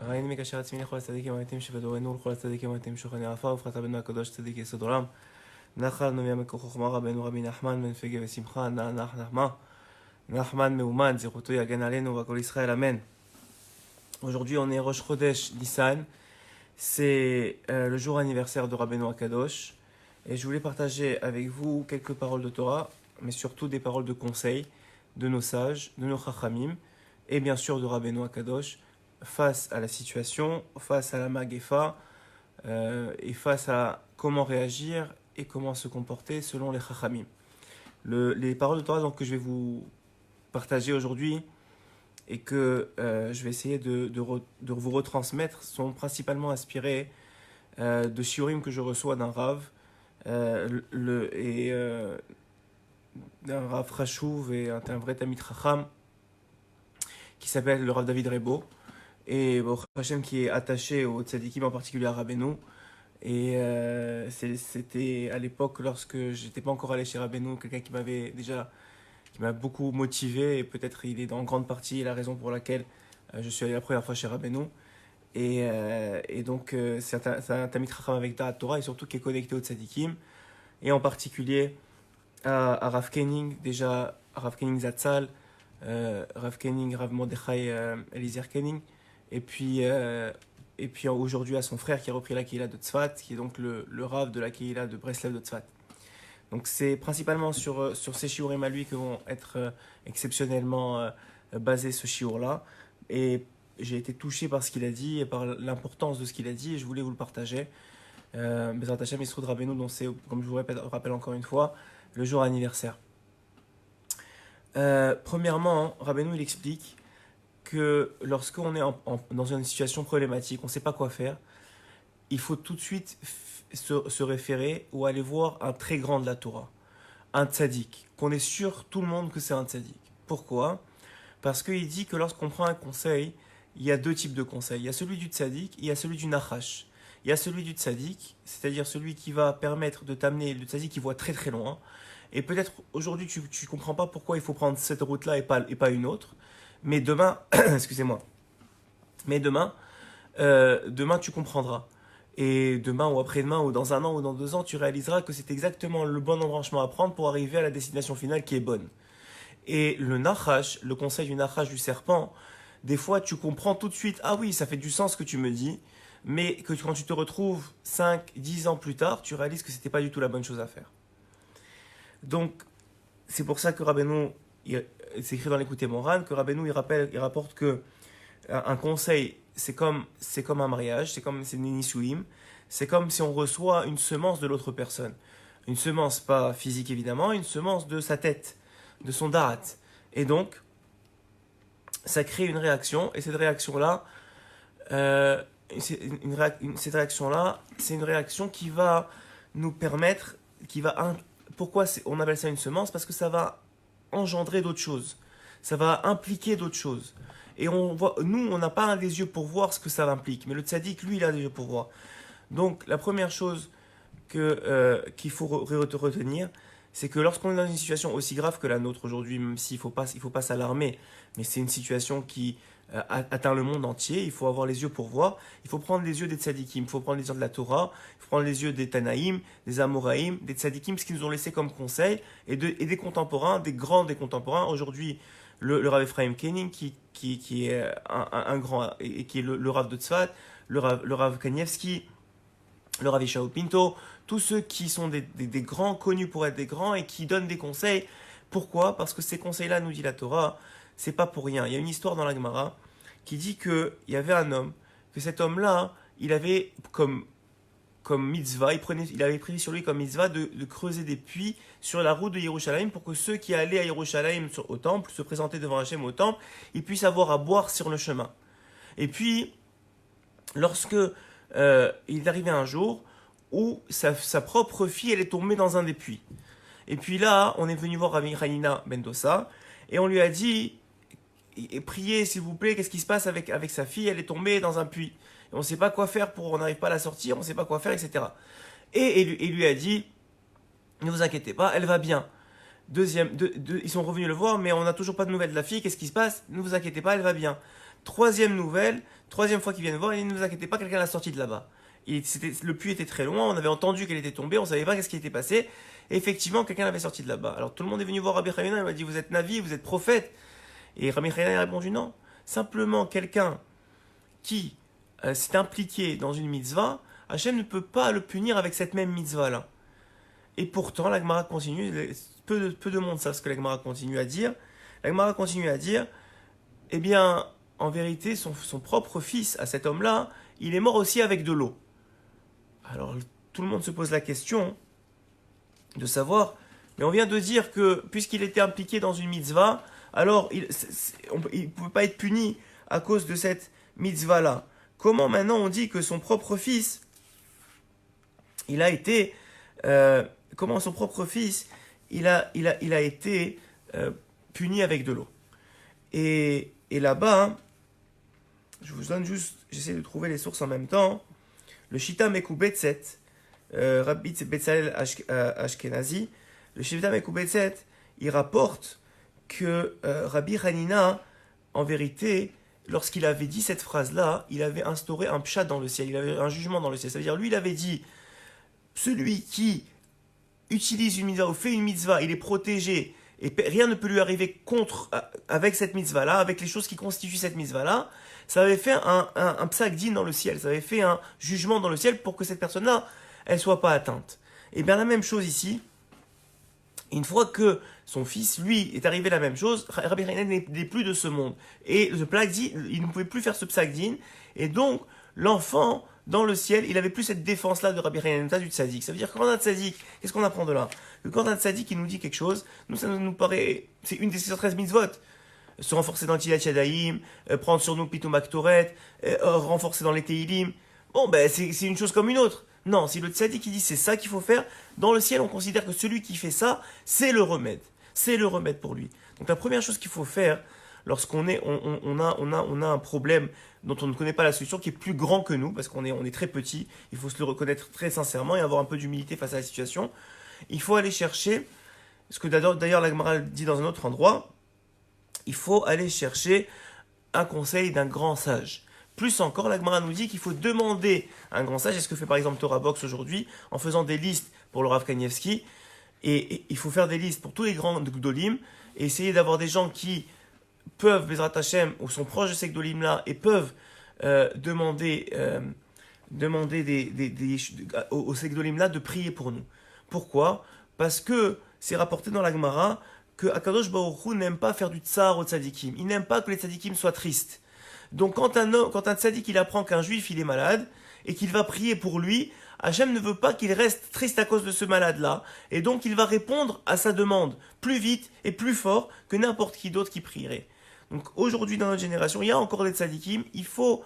ראינו מקשר עצמי לכל הצדיקים המתים שבדורנו ולכל הצדיקים המתים שוכני עפר ופחת בנו הקדוש צדיק יסוד עולם. נחלנו מימקור חוכמה רבנו רבי נחמן בן פגה ושמחה נחמה נחמן מאומן זכותו יגן עלינו והכל ישראל אמן. Aujourd'hui on est Rosh Chodesh Nissan, c'est le jour anniversaire de Rabbeinu Akadosh et je voulais partager avec vous quelques paroles de Torah, mais surtout des paroles de conseil de nos sages, de nos chachamim et bien sûr de Rabbeinu Akadosh face à la situation, face à la Magefa et face à comment réagir et comment se comporter selon les chachamim. Les paroles de Torah donc, que je vais vous partager aujourd'hui et que je vais essayer de vous retransmettre sont principalement inspirées de shiurim que je reçois d'un Rav d'un Rav Chashuv et un vrai Tamid Chacham qui s'appelle le Rav David Rebo et Baruch Hashem qui est attaché au tzadikim en particulier à Rabbeinu et c'était à l'époque lorsque j'étais pas encore allé chez Rabbeinu quelqu'un qui m'a beaucoup motivé et peut-être il est en grande partie la raison pour laquelle je suis allé la première fois chez Rabbeinu et donc c'est un Tamid Chacham avec Da'at Torah et surtout qui est connecté au tzadikim et en particulier à Rav Kening, déjà Rav Kening Zatzal, Rav Kening, Rav Mordechai Eliezer Kening et puis aujourd'hui à son frère qui a repris la Kehila de Tzfat qui est donc le Rav de la Kehila de Breslev de Tzfat. Donc c'est principalement sur ces shiurim à lui que vont être exceptionnellement basés ce shiur-là. Et j'ai été touché par ce qu'il a dit et par l'importance de ce qu'il a dit et je voulais vous le partager. Bezrat Hashem Yisroud Rabbeinu, dont c'est, comme je vous rappelle encore une fois, le jour anniversaire. Premièrement, Rabbeinu il explique que lorsqu'on est dans une situation problématique, on ne sait pas quoi faire, il faut tout de suite se référer ou aller voir un très grand de la Torah, un tzaddik, qu'on est sûr tout le monde que c'est un tzaddik. Pourquoi ? Parce qu'il dit que lorsqu'on prend un conseil, il y a deux types de conseils. Il y a celui du tzaddik et il y a celui du nachash. Il y a celui du tzaddik, c'est-à-dire celui qui va permettre de t'amener, le tzaddik qui voit très très loin. Et peut-être aujourd'hui tu ne comprends pas pourquoi il faut prendre cette route-là et pas une autre. Mais demain, excusez-moi, mais demain tu comprendras. Et demain ou après-demain ou dans un an ou dans 2 ans, tu réaliseras que c'est exactement le bon embranchement à prendre pour arriver à la destination finale qui est bonne. Et le nachash, le conseil du nachash du serpent, des fois tu comprends tout de suite, ah oui, ça fait du sens ce que tu me dis, mais que quand tu te retrouves 5, 10 ans plus tard, tu réalises que c'était pas du tout la bonne chose à faire. Donc, c'est pour ça que Rabbeinu, c'est écrit dans l'Écouté Moran, que Rabbeinu il rapporte que un conseil, c'est comme un mariage, c'est une nisouim, c'est comme si on reçoit une semence de l'autre personne. Une semence, pas physique évidemment, une semence de sa tête, de son darat. Et donc, ça crée une réaction, et cette réaction-là, c'est une réaction qui va nous permettre, pourquoi on appelle ça une semence ? Parce que ça va engendrer d'autres choses, ça va impliquer d'autres choses. Et nous, on n'a pas les yeux pour voir ce que ça implique. Mais le tzaddik, lui, il a les yeux pour voir. Donc, la première chose qu'il faut retenir, c'est que lorsqu'on est dans une situation aussi grave que la nôtre aujourd'hui, même s'il ne faut pas s'alarmer, mais c'est une situation qui atteint le monde entier, il faut avoir les yeux pour voir. Il faut prendre les yeux des tzaddikim, il faut prendre les yeux de la Torah, il faut prendre les yeux des Tanaïm, des Amoraïm, des tzaddikim, ce qu'ils nous ont laissé comme conseil, et des contemporains, des grands des contemporains. Aujourd'hui, le Rav Ephraim Kening, qui est un grand, et qui est le Rav de Tzfat, le Rav Kanievski, le Rav Ishaou Pinto, tous ceux qui sont des grands, connus pour être des grands, et qui donnent des conseils. Pourquoi ? Parce que ces conseils-là, nous dit la Torah, c'est pas pour rien. Il y a une histoire dans la Gemara qui dit qu'il y avait un homme, que cet homme-là, il avait comme mitzvah, il avait pris sur lui comme mitzvah de creuser des puits sur la route de Yerushalayim pour que ceux qui allaient à Yerushalayim au temple, se présentaient devant Hachem au temple, ils puissent avoir à boire sur le chemin. Et puis, lorsque il est arrivé un jour où sa propre fille, elle est tombée dans un des puits. Et puis là, on est venu voir Rabbi Hanina ben Dosa, et on lui a dit, priez s'il vous plaît, qu'est-ce qui se passe avec sa fille, elle est tombée dans un puits. On ne sait pas quoi faire, on n'arrive pas à la sortir, on ne sait pas quoi faire, etc. Et il lui a dit, ne vous inquiétez pas, elle va bien. Ils sont revenus le voir, mais on n'a toujours pas de nouvelles de la fille, qu'est-ce qui se passe ? Ne vous inquiétez pas, elle va bien. Troisième nouvelle, Troisième fois qu'ils viennent voir, il ne vous inquiétez pas, quelqu'un l'a sorti de là-bas. Le puits était très loin, on avait entendu qu'elle était tombée, on ne savait pas qu'est-ce qui était passé. Et effectivement, quelqu'un l'avait sorti de là-bas. Alors tout le monde est venu voir Rabbi Hanina, il m'a dit, vous êtes Navi, vous êtes prophète. Et Rabbi Hanina a répondu non. Simplement, quelqu'un qui s'est impliqué dans une mitzvah, Hachem ne peut pas le punir avec cette même mitzvah-là. Et pourtant, la Gemara continue, peu de monde savent ce que la Gemara continue à dire. La Gemara continue à dire, eh bien, en vérité, son propre fils, à cet homme-là, il est mort aussi avec de l'eau. Alors, tout le monde se pose la question de savoir, mais on vient de dire que, puisqu'il était impliqué dans une mitzvah, alors il ne pouvait pas être puni à cause de cette mitzvah-là. Comment maintenant on dit que son propre fils, il a été... comment son propre fils, il a été puni avec de l'eau. Et là-bas, hein, je vous donne juste, j'essaie de trouver les sources en même temps. Le Shita Mekou Betset, Rabbi Betzalel Ashkenazi, le Shita Mekou Betset, il rapporte que Rabbi Hanina, en vérité, lorsqu'il avait dit cette phrase-là, il avait instauré un pshat dans le ciel, il avait un jugement dans le ciel. Ça veut dire, lui, il avait dit, celui qui utilise une mitzvah ou fait une mitzvah, il est protégé et rien ne peut lui arriver avec cette mitzvah-là, avec les choses qui constituent cette mitzvah-là. Ça avait fait un psak din dans le ciel, ça avait fait un jugement dans le ciel pour que cette personne-là, elle soit pas atteinte. Et bien la même chose ici, une fois que son fils, lui, est arrivé la même chose, Rabbi Hanina n'est plus de ce monde. Et le psak din, il ne pouvait plus faire ce psak din, et donc l'enfant, dans le ciel, il avait plus cette défense-là de Rabbi Hanina du tzaddik. Ça veut dire que quand on a un tzaddik, qu'est-ce qu'on apprend de là? Que quand on a un tzaddik qui nous dit quelque chose, nous, ça nous paraît, c'est une des 613 mitzvot. Se renforcer dans Tilat Yadayim, prendre sur nous Pitou Maktoret, renforcer dans les Teilim. Bon, ben, c'est une chose comme une autre. Non, si le tzaddik qui dit c'est ça qu'il faut faire, dans le ciel, on considère que celui qui fait ça, c'est le remède. C'est le remède pour lui. Donc la première chose qu'il faut faire, lorsqu'on on a un problème dont on ne connaît pas la solution, qui est plus grand que nous, parce qu'on est très petit, il faut se le reconnaître très sincèrement et avoir un peu d'humilité face à la situation. Il faut aller chercher, ce que d'ailleurs la Gemara dit dans un autre endroit, il faut aller chercher un conseil d'un grand sage. Plus encore, la Gemara nous dit qu'il faut demander à un grand sage, et ce que fait par exemple Torah Box aujourd'hui, en faisant des listes pour le Rav Kanievski, et il faut faire des listes pour tous les grands Gdolim, et essayer d'avoir des gens qui peuvent, Bezrat Hashem, ou sont proches de ces Gdolim-là, et peuvent demander aux ces Gdolim-là de prier pour nous. Pourquoi? Parce que c'est rapporté dans la Gemara que Akadosh Baruch Hu n'aime pas faire du tsar aux tzadikim. Il n'aime pas que les tzadikim soient tristes. Donc quand un tzadik il apprend qu'un juif il est malade et qu'il va prier pour lui, Hachem ne veut pas qu'il reste triste à cause de ce malade-là. Et donc il va répondre à sa demande plus vite et plus fort que n'importe qui d'autre qui prierait. Donc aujourd'hui dans notre génération, il y a encore des tzadikim. Il faut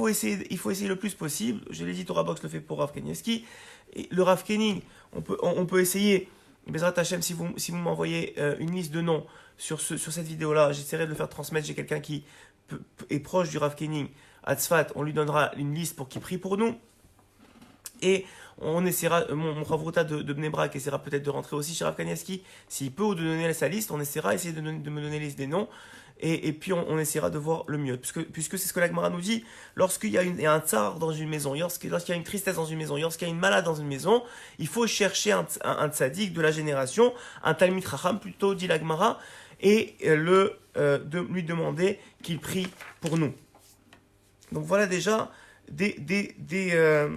essayer le plus possible. Je l'ai dit, Torah Box le fait pour Rav Kanievski. Et le Rav Kening, on peut essayer. Bezrat Hashem, si vous m'envoyez une liste de noms sur cette vidéo-là, j'essaierai de le faire transmettre. J'ai quelqu'un qui est proche du Rav Kening à Tzfat. On lui donnera une liste pour qu'il prie pour nous. Et on essaiera, mon Ravrota de Bnei Brak essaiera peut-être de rentrer aussi chez Rav Kanievski. S'il peut ou de donner sa liste, on essaiera essayer de me donner la liste des noms. Et puis on essaiera de voir le mieux. Puisque c'est ce que la Gemara nous dit, lorsqu'il y a un tsar dans une maison, lorsqu'il y a une tristesse dans une maison, lorsqu'il y a une malade dans une maison, il faut chercher un tzaddik de la génération, un Talmid Chacham plutôt, dit la Gemara, et lui demander qu'il prie pour nous. Donc voilà déjà des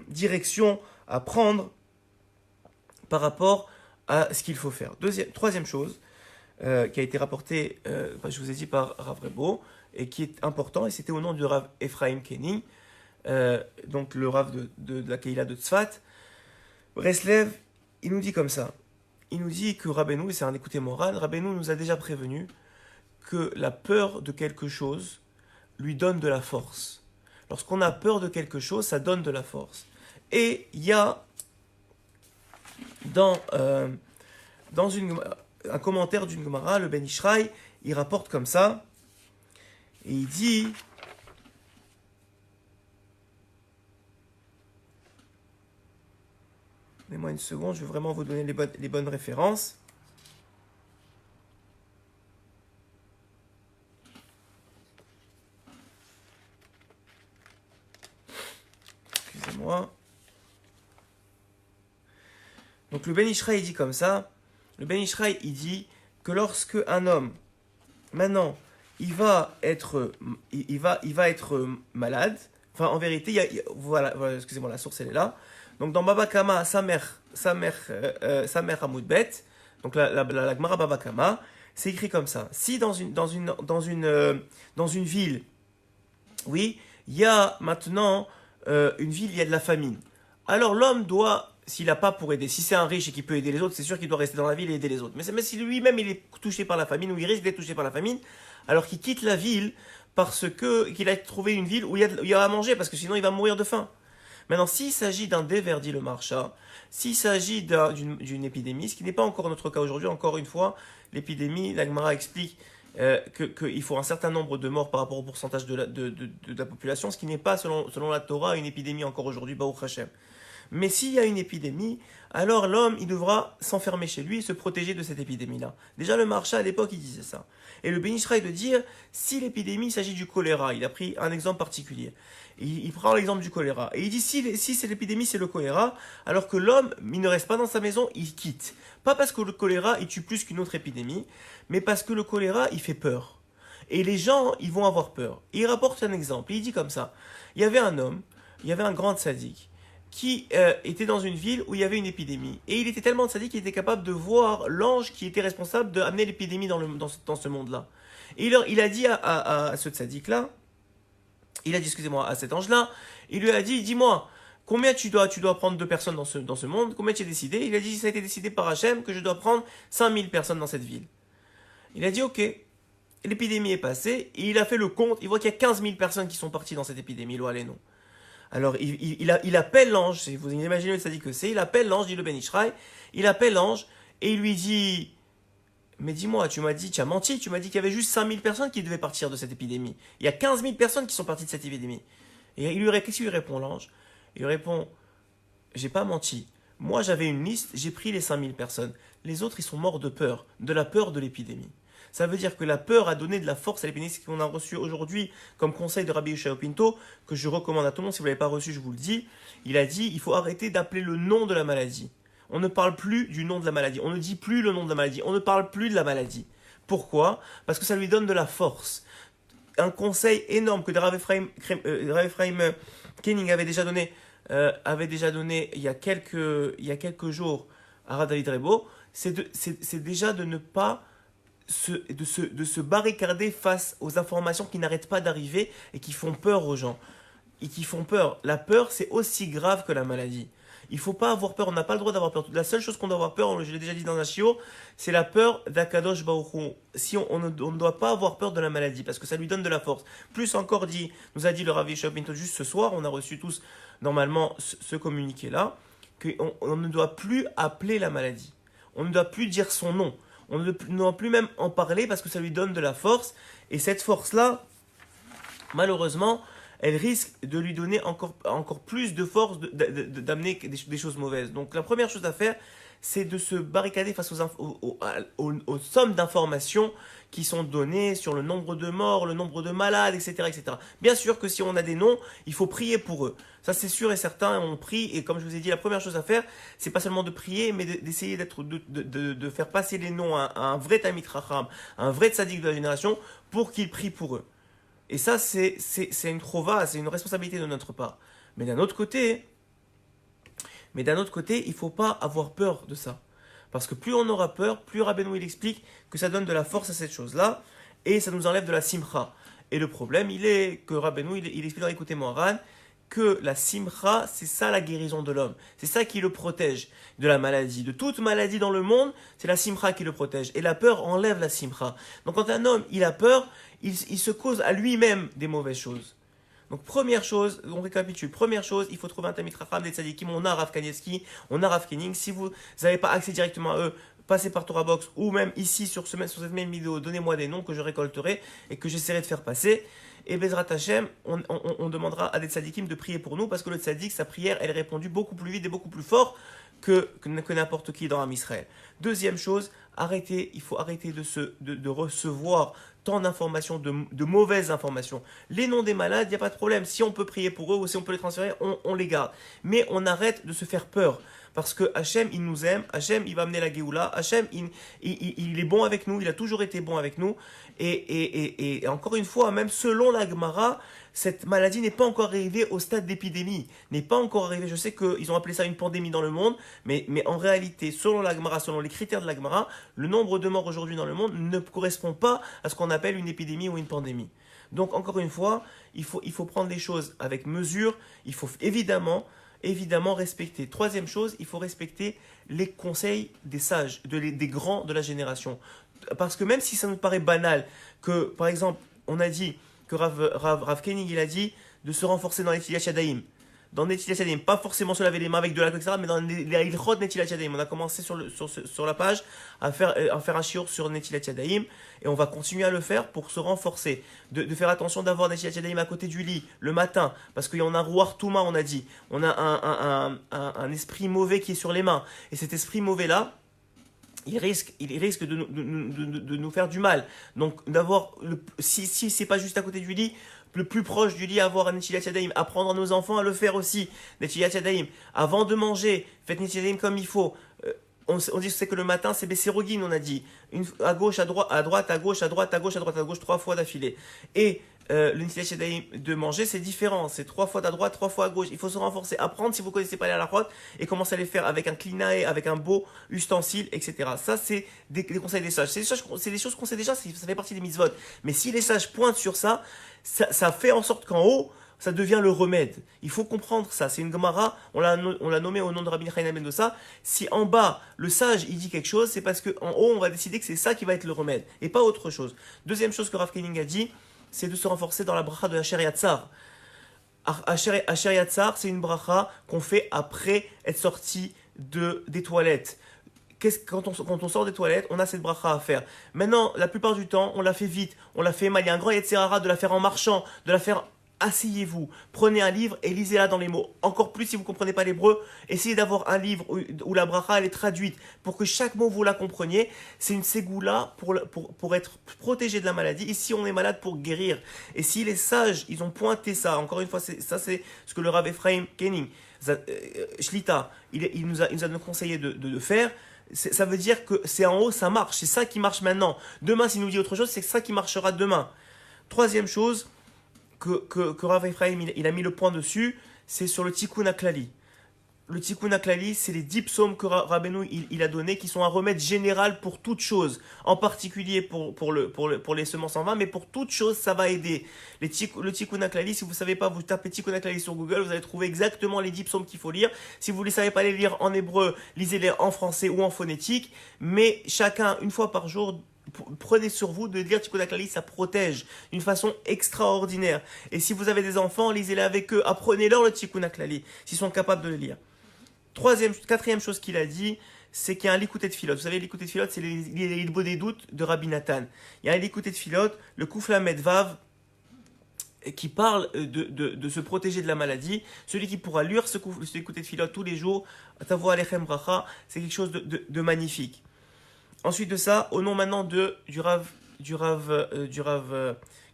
directions à prendre par rapport à ce qu'il faut faire. Troisième chose, qui a été rapporté, je vous ai dit, par Rav Rebo, et qui est important, et c'était au nom du Rav Ephraim Kening, donc le Rav de la Keila de Tzfat. Breslev, il nous dit comme ça, il nous dit que Rabbeinu, et c'est un écouté moral, Rabbeinu nous a déjà prévenu que la peur de quelque chose lui donne de la force. Lorsqu'on a peur de quelque chose, ça donne de la force. Et il y a dans un commentaire d'une Gemara, le Ben Ishraï, il rapporte comme ça, et il dit, donnez-moi une seconde, je vais vraiment vous donner les bonnes références. excusez-moi. Donc le Ben Ishraï, il dit comme ça. Le Ben Ishraï, il dit que lorsque un homme, maintenant, il va être malade, enfin en vérité, voilà, excusez-moi, la source elle est là. Donc dans Baba Kama, sa mère Hamoudbet, donc la Gemara Baba Kama, c'est écrit comme ça. Si dans une ville, oui, il y a maintenant une ville, il y a de la famine. Alors l'homme doit, s'il n'a pas pour aider, si c'est un riche et qu'il peut aider les autres, c'est sûr qu'il doit rester dans la ville et aider les autres. Mais si lui-même il est touché par la famine, ou il risque d'être touché par la famine, alors qu'il quitte la ville parce qu'il a trouvé une ville où il y a à manger, parce que sinon il va mourir de faim. Maintenant, s'il s'agit d'un déver, dit le marcha, s'il s'agit d'une épidémie, ce qui n'est pas encore notre cas aujourd'hui, encore une fois, l'épidémie, la Gemara explique qu'il faut un certain nombre de morts par rapport au pourcentage de la population, ce qui n'est pas, selon la Torah, une épidémie encore aujourd'hui, Baruch Hashem. Mais s'il y a une épidémie, alors l'homme, il devra s'enfermer chez lui et se protéger de cette épidémie-là. Déjà, le marcha, à l'époque, il disait ça. Et le Ben Ishraï de dire, si l'épidémie, il s'agit du choléra, il a pris un exemple particulier. Il prend l'exemple du choléra. Et il dit, si c'est l'épidémie, c'est le choléra, alors que l'homme, il ne reste pas dans sa maison, il quitte. Pas parce que le choléra, il tue plus qu'une autre épidémie, mais parce que le choléra, il fait peur. Et les gens, ils vont avoir peur. Et il rapporte un exemple. Il dit comme ça, il y avait un homme, il y avait un grand tzaddik, qui était dans une ville où il y avait une épidémie. Et il était tellement sadique qu'il était capable de voir l'ange qui était responsable d'amener l'épidémie dans ce monde-là. Et il a dit à ce tzaddik-là, il a dit, excusez-moi, à cet ange-là, il lui a dit, dis-moi, combien tu dois prendre de personnes dans ce monde, combien tu as décidé? Il a dit, ça a été décidé par Hachem que je dois prendre 5000 personnes dans cette ville. Il a dit, ok. L'épidémie est passée, et il a fait le compte, il voit qu'il y a 15 000 personnes qui sont parties dans cette épidémie, non. Alors, il appelle l'ange, si vous imaginez le tzaddik que c'est, il appelle l'ange, dit le Ben Ishraï, il appelle l'ange, et il lui dit, mais dis-moi, tu as menti, tu m'as dit qu'il y avait juste 5000 personnes qui devaient partir de cette épidémie. Il y a 15 000 personnes qui sont parties de cette épidémie. Et qu'est-ce qu'il lui répond, l'ange? Il lui répond, j'ai pas menti. Moi, j'avais une liste, j'ai pris les 5000 personnes. Les autres, ils sont morts de peur, de la peur de l'épidémie. Ça veut dire que la peur a donné de la force à l'épidémie. Ce qu'on a reçu aujourd'hui comme conseil de Rabbi Yeshua Pinto, que je recommande à tout le monde, si vous ne l'avez pas reçu, je vous le dis. Il a dit, il faut arrêter d'appeler le nom de la maladie. On ne parle plus du nom de la maladie. On ne dit plus le nom de la maladie. On ne parle plus de la maladie. Pourquoi? Parce que ça lui donne de la force. Un conseil énorme que Rav Ephraim Kenning avait déjà donné il y a quelques jours à Rav David Rebo, c'est déjà de ne pas de se barricader face aux informations qui n'arrêtent pas d'arriver et qui font peur aux gens. Et qui font peur. La peur, c'est aussi grave que la maladie. Il ne faut pas avoir peur, on n'a pas le droit d'avoir peur. La seule chose qu'on doit avoir peur, je l'ai déjà dit dans un shiur, c'est la peur d'Akadosh Baruch Hu. Si on ne doit pas avoir peur de la maladie, parce que ça lui donne de la force. Plus encore nous a dit le Rav Yeshua Pinto juste ce soir, on a reçu tous normalement ce communiqué-là, qu'on ne doit plus appeler la maladie. On ne doit plus dire son nom. On ne doit plus même en parler parce que ça lui donne de la force. Et cette force-là, malheureusement, elle risque de lui donner encore plus de force d'amener des choses mauvaises. Donc la première chose à faire, c'est de se barricader face aux sommes d'informations qui sont données sur le nombre de morts, le nombre de malades, etc., etc. Bien sûr que si on a des noms, il faut prier pour eux. Ça c'est sûr et certain, on prie, et comme je vous ai dit, la première chose à faire, c'est pas seulement de prier, mais d'essayer de faire passer les noms à un vrai Talmid Chacham, un vrai tzaddik de la génération, pour qu'il prie pour eux. Et ça, c'est une chova, c'est une responsabilité de notre part. Mais d'un autre côté, il ne faut pas avoir peur de ça. Parce que plus on aura peur, plus Rabbeinu il explique que ça donne de la force à cette chose-là, et ça nous enlève de la simcha. Et le problème, il est que Rabbeinu, il explique dans Écoutez Moharan, que la simcha, c'est ça la guérison de l'homme. C'est ça qui le protège de la maladie. De toute maladie dans le monde, c'est la simcha qui le protège. Et la peur enlève la simcha. Donc quand un homme, il a peur, il se cause à lui-même des mauvaises choses. Donc première chose, on récapitule. Première chose, il faut trouver un Talmid Chacham, des tzadikim. On a Rav Kanievski, on a Rav Kenning. Si vous n'avez pas accès directement à eux, passez par Torah Box ou même ici sur cette même vidéo, donnez-moi des noms que je récolterai et que j'essaierai de faire passer. Et Bezrat Hashem, on demandera à des tzadikim de prier pour nous parce que le tzadik, sa prière, elle est répondue beaucoup plus vite et beaucoup plus fort que n'importe qui dans Am Israël. Deuxième chose, il faut arrêter de recevoir tant d'informations, de mauvaises informations. Les noms des malades, il n'y a pas de problème. Si on peut prier pour eux ou si on peut les transférer, on les garde. Mais on arrête de se faire peur. Parce que Hachem, il nous aime, Hachem, il va amener la Géoula, Hachem, il est bon avec nous, il a toujours été bon avec nous. Et encore une fois, même selon la Gemara, cette maladie n'est pas encore arrivée au stade d'épidémie, n'est pas encore arrivée. Je sais qu'ils ont appelé ça une pandémie dans le monde, mais en réalité, selon la Gemara, selon les critères de la Gemara, le nombre de morts aujourd'hui dans le monde ne correspond pas à ce qu'on appelle une épidémie ou une pandémie. Donc, encore une fois, il faut prendre les choses avec mesure, il faut évidemment respecter. Troisième chose, il faut respecter les conseils des sages, des grands de la génération. Parce que même si ça nous paraît banal, que par exemple, on a dit que Rav Koenig, il a dit de se renforcer dans les Netilat Yadayim. Dans les Netilat Yadayim, pas forcément se laver les mains avec de l'alcool, etc., mais dans les Ilchot Netilat Yadayim. On a commencé sur la page à faire un shiur sur Netilat Yadayim, et on va continuer à le faire pour se renforcer. De faire attention d'avoir Netilat Yadayim à côté du lit, le matin, parce qu'il y en a un Ruach Touma, on a dit. On a un esprit mauvais qui est sur les mains. Et cet esprit mauvais-là, il risque de nous faire du mal. Donc, si c'est pas juste à côté du lit, le plus proche du lit, avoir un Netilat Yadayim, apprendre à nos enfants à le faire aussi, Netilat Yadayim. Avant de manger, faites Netilat Yadayim comme il faut. On dit que le matin, c'est Besserogin, on a dit. À gauche, à droite, à gauche, à droite, à gauche, à droite, à gauche, 3 fois d'affilée. Et le Netilat Yadayim de manger, c'est différent. C'est 3 fois à droite, 3 fois à gauche. Il faut se renforcer, apprendre si vous ne connaissez pas les halachot et commencer à les faire avec un klinae, avec un beau ustensile, etc. Ça, c'est des conseils des sages. C'est des choses qu'on sait déjà, ça fait partie des mitzvot. Mais si les sages pointent sur ça, ça fait en sorte qu'en haut, ça devient le remède. Il faut comprendre ça. C'est une Gemara, on l'a nommé au nom de Rabbi Chaim Mendoza. Si en bas, le sage, il dit quelque chose, c'est parce qu'en haut, on va décider que c'est ça qui va être le remède, et pas autre chose. Deuxième chose que Rav Koenig a dit, c'est de se renforcer dans la bracha de Asher Yatzar. Asher Yatzar, c'est une bracha qu'on fait après être sorti des toilettes. Quand on sort des toilettes, on a cette bracha à faire. Maintenant, la plupart du temps, on la fait vite, on la fait mal. Il y a un grand Yetzirara de la faire en marchant, de la faire. Asseyez-vous, prenez un livre et lisez-la dans les mots. Encore plus si vous ne comprenez pas l'hébreu, essayez d'avoir un livre où la bracha elle est traduite pour que chaque mot vous la compreniez. C'est une ségoula pour être protégé de la maladie. Et si on est malade, pour guérir. Et si les sages, ils ont pointé ça, encore une fois, c'est ce que le Rav Ephraim Koenig, Shlita, il nous a conseillé de faire. Ça veut dire que c'est en haut, ça marche. C'est ça qui marche maintenant. Demain, s'il nous dit autre chose, c'est ça qui marchera demain. Troisième chose, que Rav Ephraim il a mis le point dessus, c'est sur le Tikkun HaKlali. Le Tikkun HaKlali, c'est les 10 psaumes que Rabbeinu il a donnés, qui sont un remède général pour toute chose, en particulier pour les semences en vin, mais pour toute chose, ça va aider. Le Tikkun HaKlali, si vous ne savez pas, vous tapez Tikkun HaKlali sur Google, vous allez trouver exactement les 10 psaumes qu'il faut lire. Si vous ne savez pas les lire en hébreu, lisez-les en français ou en phonétique, mais chacun, une fois par jour, prenez sur vous de lire Tikkun HaKlali, ça protège d'une façon extraordinaire. Et si vous avez des enfants, lisez-les avec eux, apprenez-leur le Tikkun HaKlali, s'ils sont capables de le lire. Quatrième chose qu'il a dit, c'est qu'il y a un Likutei Tfilot. Vous savez, Likutei Tfilot, c'est les Hilbot des doutes de Rabbi Nathan. Il y a un Likutei Tfilot, le Kuf Lamed Vav, qui parle de se protéger de la maladie. Celui qui pourra lire ce Likutei Tfilot tous les jours, Tavo Alechem Bracha, c'est quelque chose de magnifique. Ensuite de ça, au nom maintenant du Rav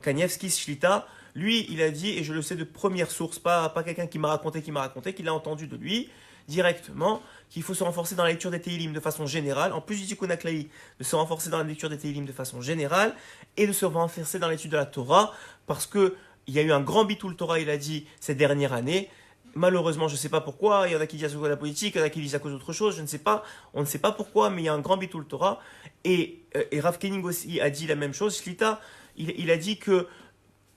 Kanievski Shlita, lui, il a dit, et je le sais de première source, pas quelqu'un qui m'a raconté, qu'il a entendu de lui, directement, qu'il faut se renforcer dans la lecture des Tehillim de façon générale, en plus du Tikkun HaKlali, de se renforcer dans la lecture des Tehillim de façon générale, et de se renforcer dans l'étude de la Torah, parce que il y a eu un grand bitoul Torah, il a dit, ces dernières années. Malheureusement, je ne sais pas pourquoi, il y en a qui disent à cause de la politique, il y en a qui disent à cause d'autre chose, je ne sais pas, on ne sait pas pourquoi, mais il y a un grand bitoul Torah, et Rav Koenig aussi a dit la même chose, Shlita, il a dit que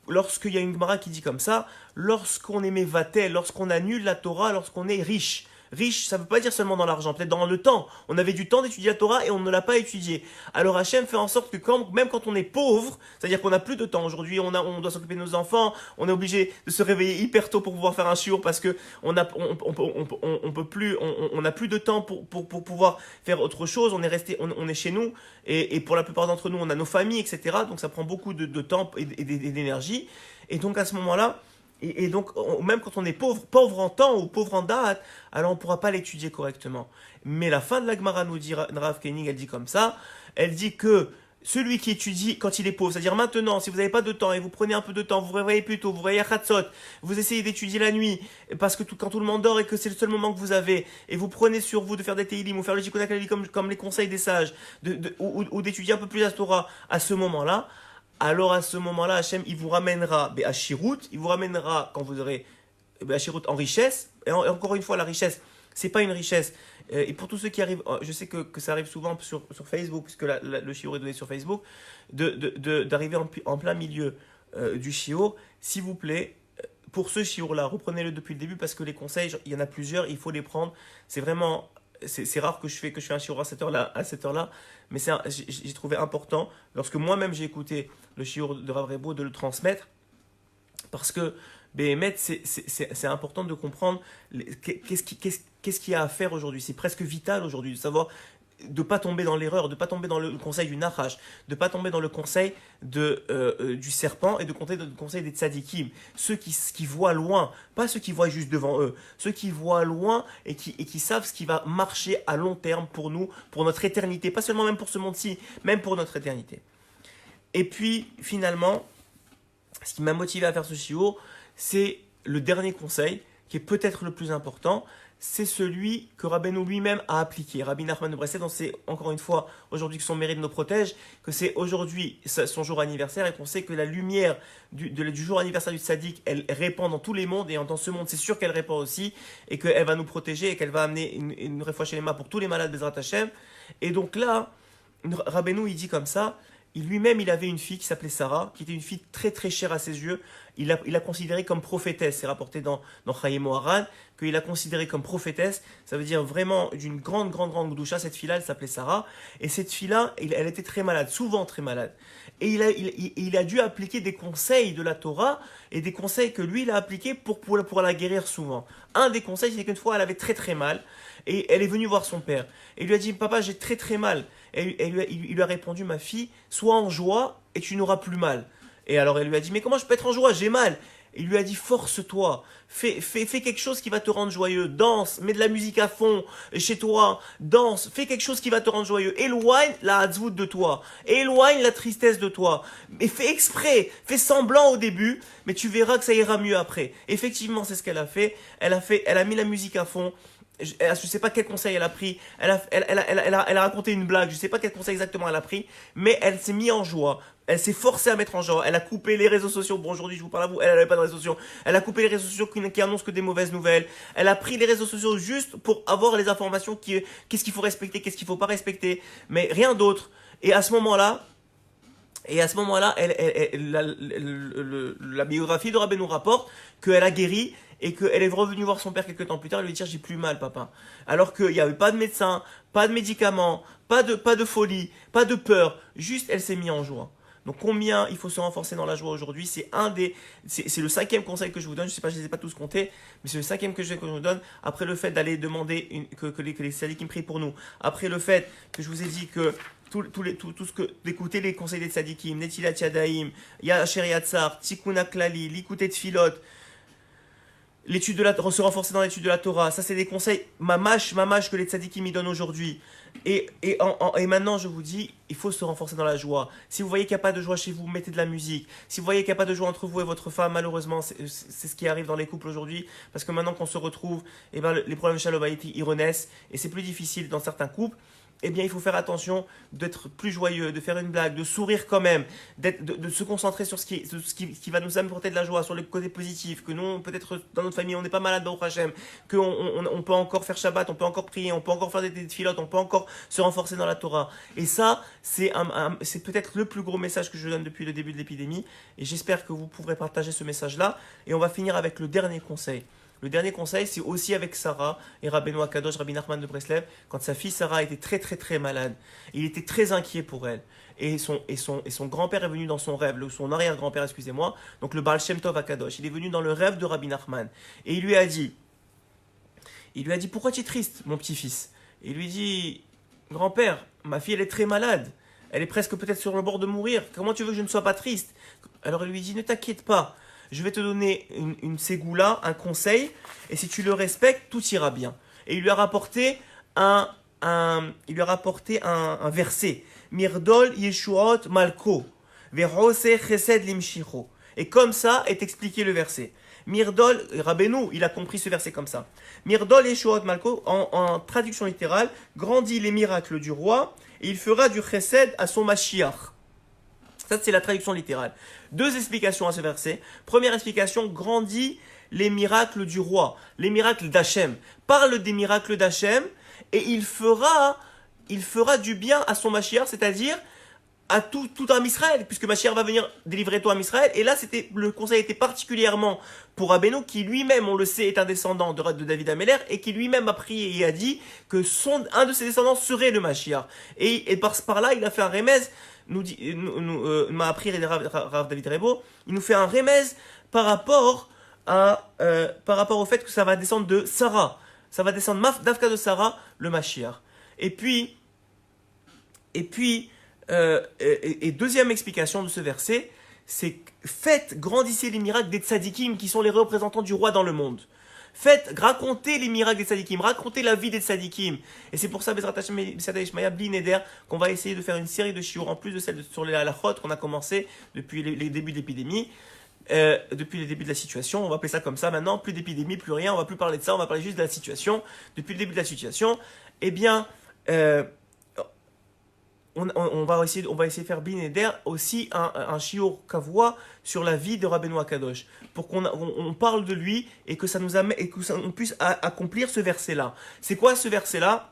lorsqu'il y a une Gemara qui dit comme ça, lorsqu'on est mévatel, lorsqu'on annule la Torah, lorsqu'on est riche, ça ne veut pas dire seulement dans l'argent, peut-être dans le temps. On avait du temps d'étudier la Torah et on ne l'a pas étudié. Alors Hachem fait en sorte que même quand on est pauvre, c'est-à-dire qu'on n'a plus de temps. Aujourd'hui, on doit s'occuper de nos enfants, on est obligé de se réveiller hyper tôt pour pouvoir faire un shiur parce que on n'a plus de temps pour pouvoir faire autre chose. On est chez nous et pour la plupart d'entre nous, on a nos familles, etc. Donc ça prend beaucoup de temps et d'énergie. Et donc à ce moment-là, et donc, même quand on est pauvre en temps ou pauvre en date, alors on ne pourra pas l'étudier correctement. Mais la fin de la Gemara nous dit, Rav Koenig, elle dit comme ça, elle dit que celui qui étudie quand il est pauvre, c'est-à-dire maintenant, si vous n'avez pas de temps et vous prenez un peu de temps, vous vous réveillez plus tôt, vous réveillez à Khatsot, vous essayez d'étudier la nuit, parce que quand tout le monde dort et que c'est le seul moment que vous avez, et vous prenez sur vous de faire des Teilim ou faire le Tikkun HaKlali comme les conseils des sages, ou d'étudier un peu plus la Torah à ce moment-là, alors à ce moment-là, Hachem, il vous ramènera à Shirut, il vous ramènera quand vous aurez Shirut en richesse, et encore une fois, la richesse, c'est pas une richesse. Et pour tous ceux qui arrivent, je sais que ça arrive souvent sur Facebook, puisque le shiur est donné sur Facebook, d'arriver en plein milieu du shiur. S'il vous plaît, pour ce shiur-là, reprenez-le depuis le début, parce que les conseils, il y en a plusieurs, il faut les prendre. C'est vraiment, c'est rare que je fais un shiur à cette heure-là, mais j'ai trouvé important, lorsque moi-même j'ai écouté le shiur de Rav Rebo, de le transmettre, parce que Béhémet, c'est important de comprendre qu'est-ce qu'il y a à faire aujourd'hui. C'est presque vital aujourd'hui de savoir, de ne pas tomber dans l'erreur, de ne pas tomber dans le conseil du Nachash, de ne pas tomber dans le conseil du serpent et de compter dans le conseil des tzadikim. Ceux qui voient loin, pas ceux qui voient juste devant eux, ceux qui voient loin et qui savent ce qui va marcher à long terme pour nous, pour notre éternité, pas seulement même pour ce monde-ci, même pour notre éternité. Et puis, finalement, ce qui m'a motivé à faire ce shiur, c'est le dernier conseil, qui est peut-être le plus important, c'est celui que Rabbeinu lui-même a appliqué. Rabbi Nachman de Breslev, c'est encore une fois aujourd'hui que son mérite nous protège, que c'est aujourd'hui son jour anniversaire et qu'on sait que la lumière du jour anniversaire du tzaddik, elle répand dans tous les mondes, et dans ce monde, c'est sûr qu'elle répand aussi, et qu'elle va nous protéger et qu'elle va amener une réfoua chez les mains pour tous les malades Bezrat Hashem. Et donc là, Rabbeinu, il dit comme ça. Lui-même, il avait une fille qui s'appelait Sarah, qui était une fille très très chère à ses yeux. Il l'a considérée comme prophétesse. C'est rapporté dans Chaim Oharan qu'il l'a considérée comme prophétesse. Ça veut dire vraiment d'une grande gdoucha. Cette fille-là, elle s'appelait Sarah. Et cette fille-là, elle était très malade, souvent très malade. Et il a dû appliquer des conseils de la Torah et des conseils que lui, il a appliqués pour la guérir souvent. Un des conseils, c'est qu'une fois, elle avait très très mal. Et elle est venue voir son père. Et il lui a dit, papa, j'ai très très mal. Et il lui a répondu, ma fille, sois en joie et tu n'auras plus mal. Et alors elle lui a dit, mais comment je peux être en joie, j'ai mal. Il lui a dit, force-toi, fais quelque chose qui va te rendre joyeux, danse, mets de la musique à fond chez toi, danse, fais quelque chose qui va te rendre joyeux, éloigne la hatzvout de toi, éloigne la tristesse de toi, mais fais exprès, fais semblant au début, mais tu verras que ça ira mieux après. Effectivement, c'est ce qu'elle a fait, elle a mis la musique à fond. Je ne sais pas quel conseil elle a pris, elle a raconté une blague, je ne sais pas quel conseil exactement elle a pris, mais elle s'est mise en joie, elle s'est forcée à mettre en joie, elle a coupé les réseaux sociaux, bon aujourd'hui je vous parle à vous, elle n'avait pas de réseaux sociaux, elle a coupé les réseaux sociaux qui annoncent que des mauvaises nouvelles, elle a pris les réseaux sociaux juste pour avoir les informations, qu'est-ce qu'il faut respecter, qu'est-ce qu'il ne faut pas respecter, mais rien d'autre. Et à ce moment-là, la biographie de Rabbeinu rapporte qu'elle a guéri et qu'elle est revenue voir son père quelques temps plus tard et lui dire j'ai plus mal papa. Alors qu'il n'y avait pas de médecin, pas de médicaments, pas de folie, pas de peur, juste elle s'est mise en joie. Donc combien il faut se renforcer dans la joie aujourd'hui, c'est le 5e conseil que je vous donne, je ne sais pas, je ne les ai pas tous comptés, mais c'est le 5e que je vous donne, après le fait d'aller demander que les tzadikim prient pour nous, après le fait que je vous ai dit que d'écouter les conseils des tzadikim, Netilat Yadayim, Yasher Yatzar, Tikkun HaKlali, l'écouter de Filot, se renforcer dans l'étude de la Torah, ça c'est des conseils mamash que les tzadikim y donnent aujourd'hui. Et maintenant je vous dis, il faut se renforcer dans la joie. Si vous voyez qu'il n'y a pas de joie chez vous, mettez de la musique. Si vous voyez qu'il n'y a pas de joie entre vous et votre femme, malheureusement c'est ce qui arrive dans les couples aujourd'hui, parce que maintenant qu'on se retrouve, eh ben, les problèmes de shalom ils renaissent, et c'est plus difficile dans certains couples. Eh bien, il faut faire attention d'être plus joyeux, de faire une blague, de sourire quand même, de se concentrer sur ce qui va nous apporter de la joie, sur le côté positif, que nous, peut-être dans notre famille, on n'est pas malade, Baruch Hashem, qu'on peut encore faire Shabbat, on peut encore prier, on peut encore faire des filotes, on peut encore se renforcer dans la Torah. Et ça, c'est peut-être le plus gros message que je donne depuis le début de l'épidémie, et j'espère que vous pourrez partager ce message-là. Et on va finir avec le dernier conseil. Le dernier conseil, c'est aussi avec Sarah et Rabbeinu Akadosh, Rabbi Nachman de Breslev, quand sa fille Sarah était très très très malade. Il était très inquiet pour elle. Et son grand-père est venu dans son rêve, son arrière-grand-père, excusez-moi, donc le Baal Shem Tov Akadosh. Il est venu dans le rêve de Rabbi Nachman. Et il lui a dit, pourquoi tu es triste, mon petit-fils? Et il lui dit, grand-père, ma fille elle est très malade. Elle est presque peut-être sur le bord de mourir. Comment tu veux que je ne sois pas triste? Alors il lui dit, ne t'inquiète pas. Je vais te donner une ségoula, un conseil, et si tu le respectes, tout ira bien. Et il lui a rapporté un verset. Mirdol Yeshuot Malko. Verose Chesed Limshicho. Et comme ça est expliqué le verset. Mirdol, Rabbeinu, il a compris ce verset comme ça. Mirdol Yeshuot Malko, en traduction littérale, grandit les miracles du roi et il fera du Chesed à son Mashiach. Ça, c'est la traduction littérale. Deux explications à ce verset. Première explication, grandit les miracles du roi, les miracles d'Hachem. Parle des miracles d'Hachem et il fera du bien à son Mashiach, c'est-à-dire à tout Am Israël, puisque Mashiach va venir délivrer tout Am Israël. Et là, le conseil était particulièrement pour Rabbeinu, qui lui-même, on le sait, est un descendant de David Améler, et qui lui-même a prié et a dit que un de ses descendants serait le Mashiach. Et par là, il a fait un remez, m'a appris Rav David Rebo, il nous fait un remez par rapport au fait que ça va descendre de Sarah. Ça va descendre d'Afka de Sarah, le Mashiach. Et deuxième explication de ce verset, c'est faites, grandissez les miracles des tzadikim qui sont les représentants du roi dans le monde. Faites, racontez les miracles des tzadikim, racontez la vie des tzadikim. Et c'est pour ça, Bezrat Hashem Ishmael Bli Neder, qu'on va essayer de faire une série de shiur en plus de celle sur les halachot qu'on a commencé depuis les débuts de l'épidémie. Depuis le début de la situation, on va appeler ça comme ça maintenant, plus d'épidémie, plus rien, on va plus parler de ça, on va parler juste de la situation. Depuis le début de la situation, eh bien, on va essayer de faire Bineder aussi un shiur kavua sur la vie de Rabbeinu Akadosh, pour qu'on parle de lui et que ça nous amène et on puisse accomplir ce verset-là. C'est quoi ce verset-là?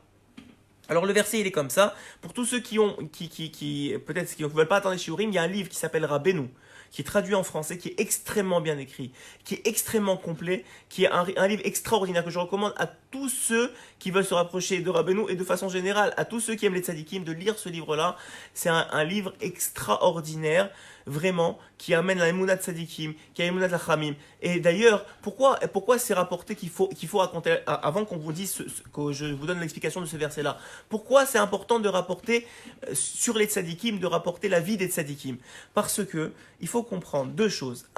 Alors le verset il est comme ça. Pour tous ceux qui peut-être qui ne veulent pas attendre les shiurim, il y a un livre qui s'appelle Rabbeinu, qui est traduit en français, qui est extrêmement bien écrit, qui est extrêmement complet, qui est un livre extraordinaire que je recommande à tous ceux qui veulent se rapprocher de Rabbeinu et de façon générale à tous ceux qui aiment les tzadikim de lire ce livre-là. C'est un livre extraordinaire, vraiment, qui amène la émouna de tzadikim, qui a l'émouna de la chamim. Et d'ailleurs, pourquoi c'est rapporté qu'il faut raconter, avant qu'on vous dise, que je vous donne l'explication de ce verset-là, pourquoi c'est important de rapporter sur les tzadikim, de rapporter la vie des tzadikim? Parce que il faut comprendre deux choses.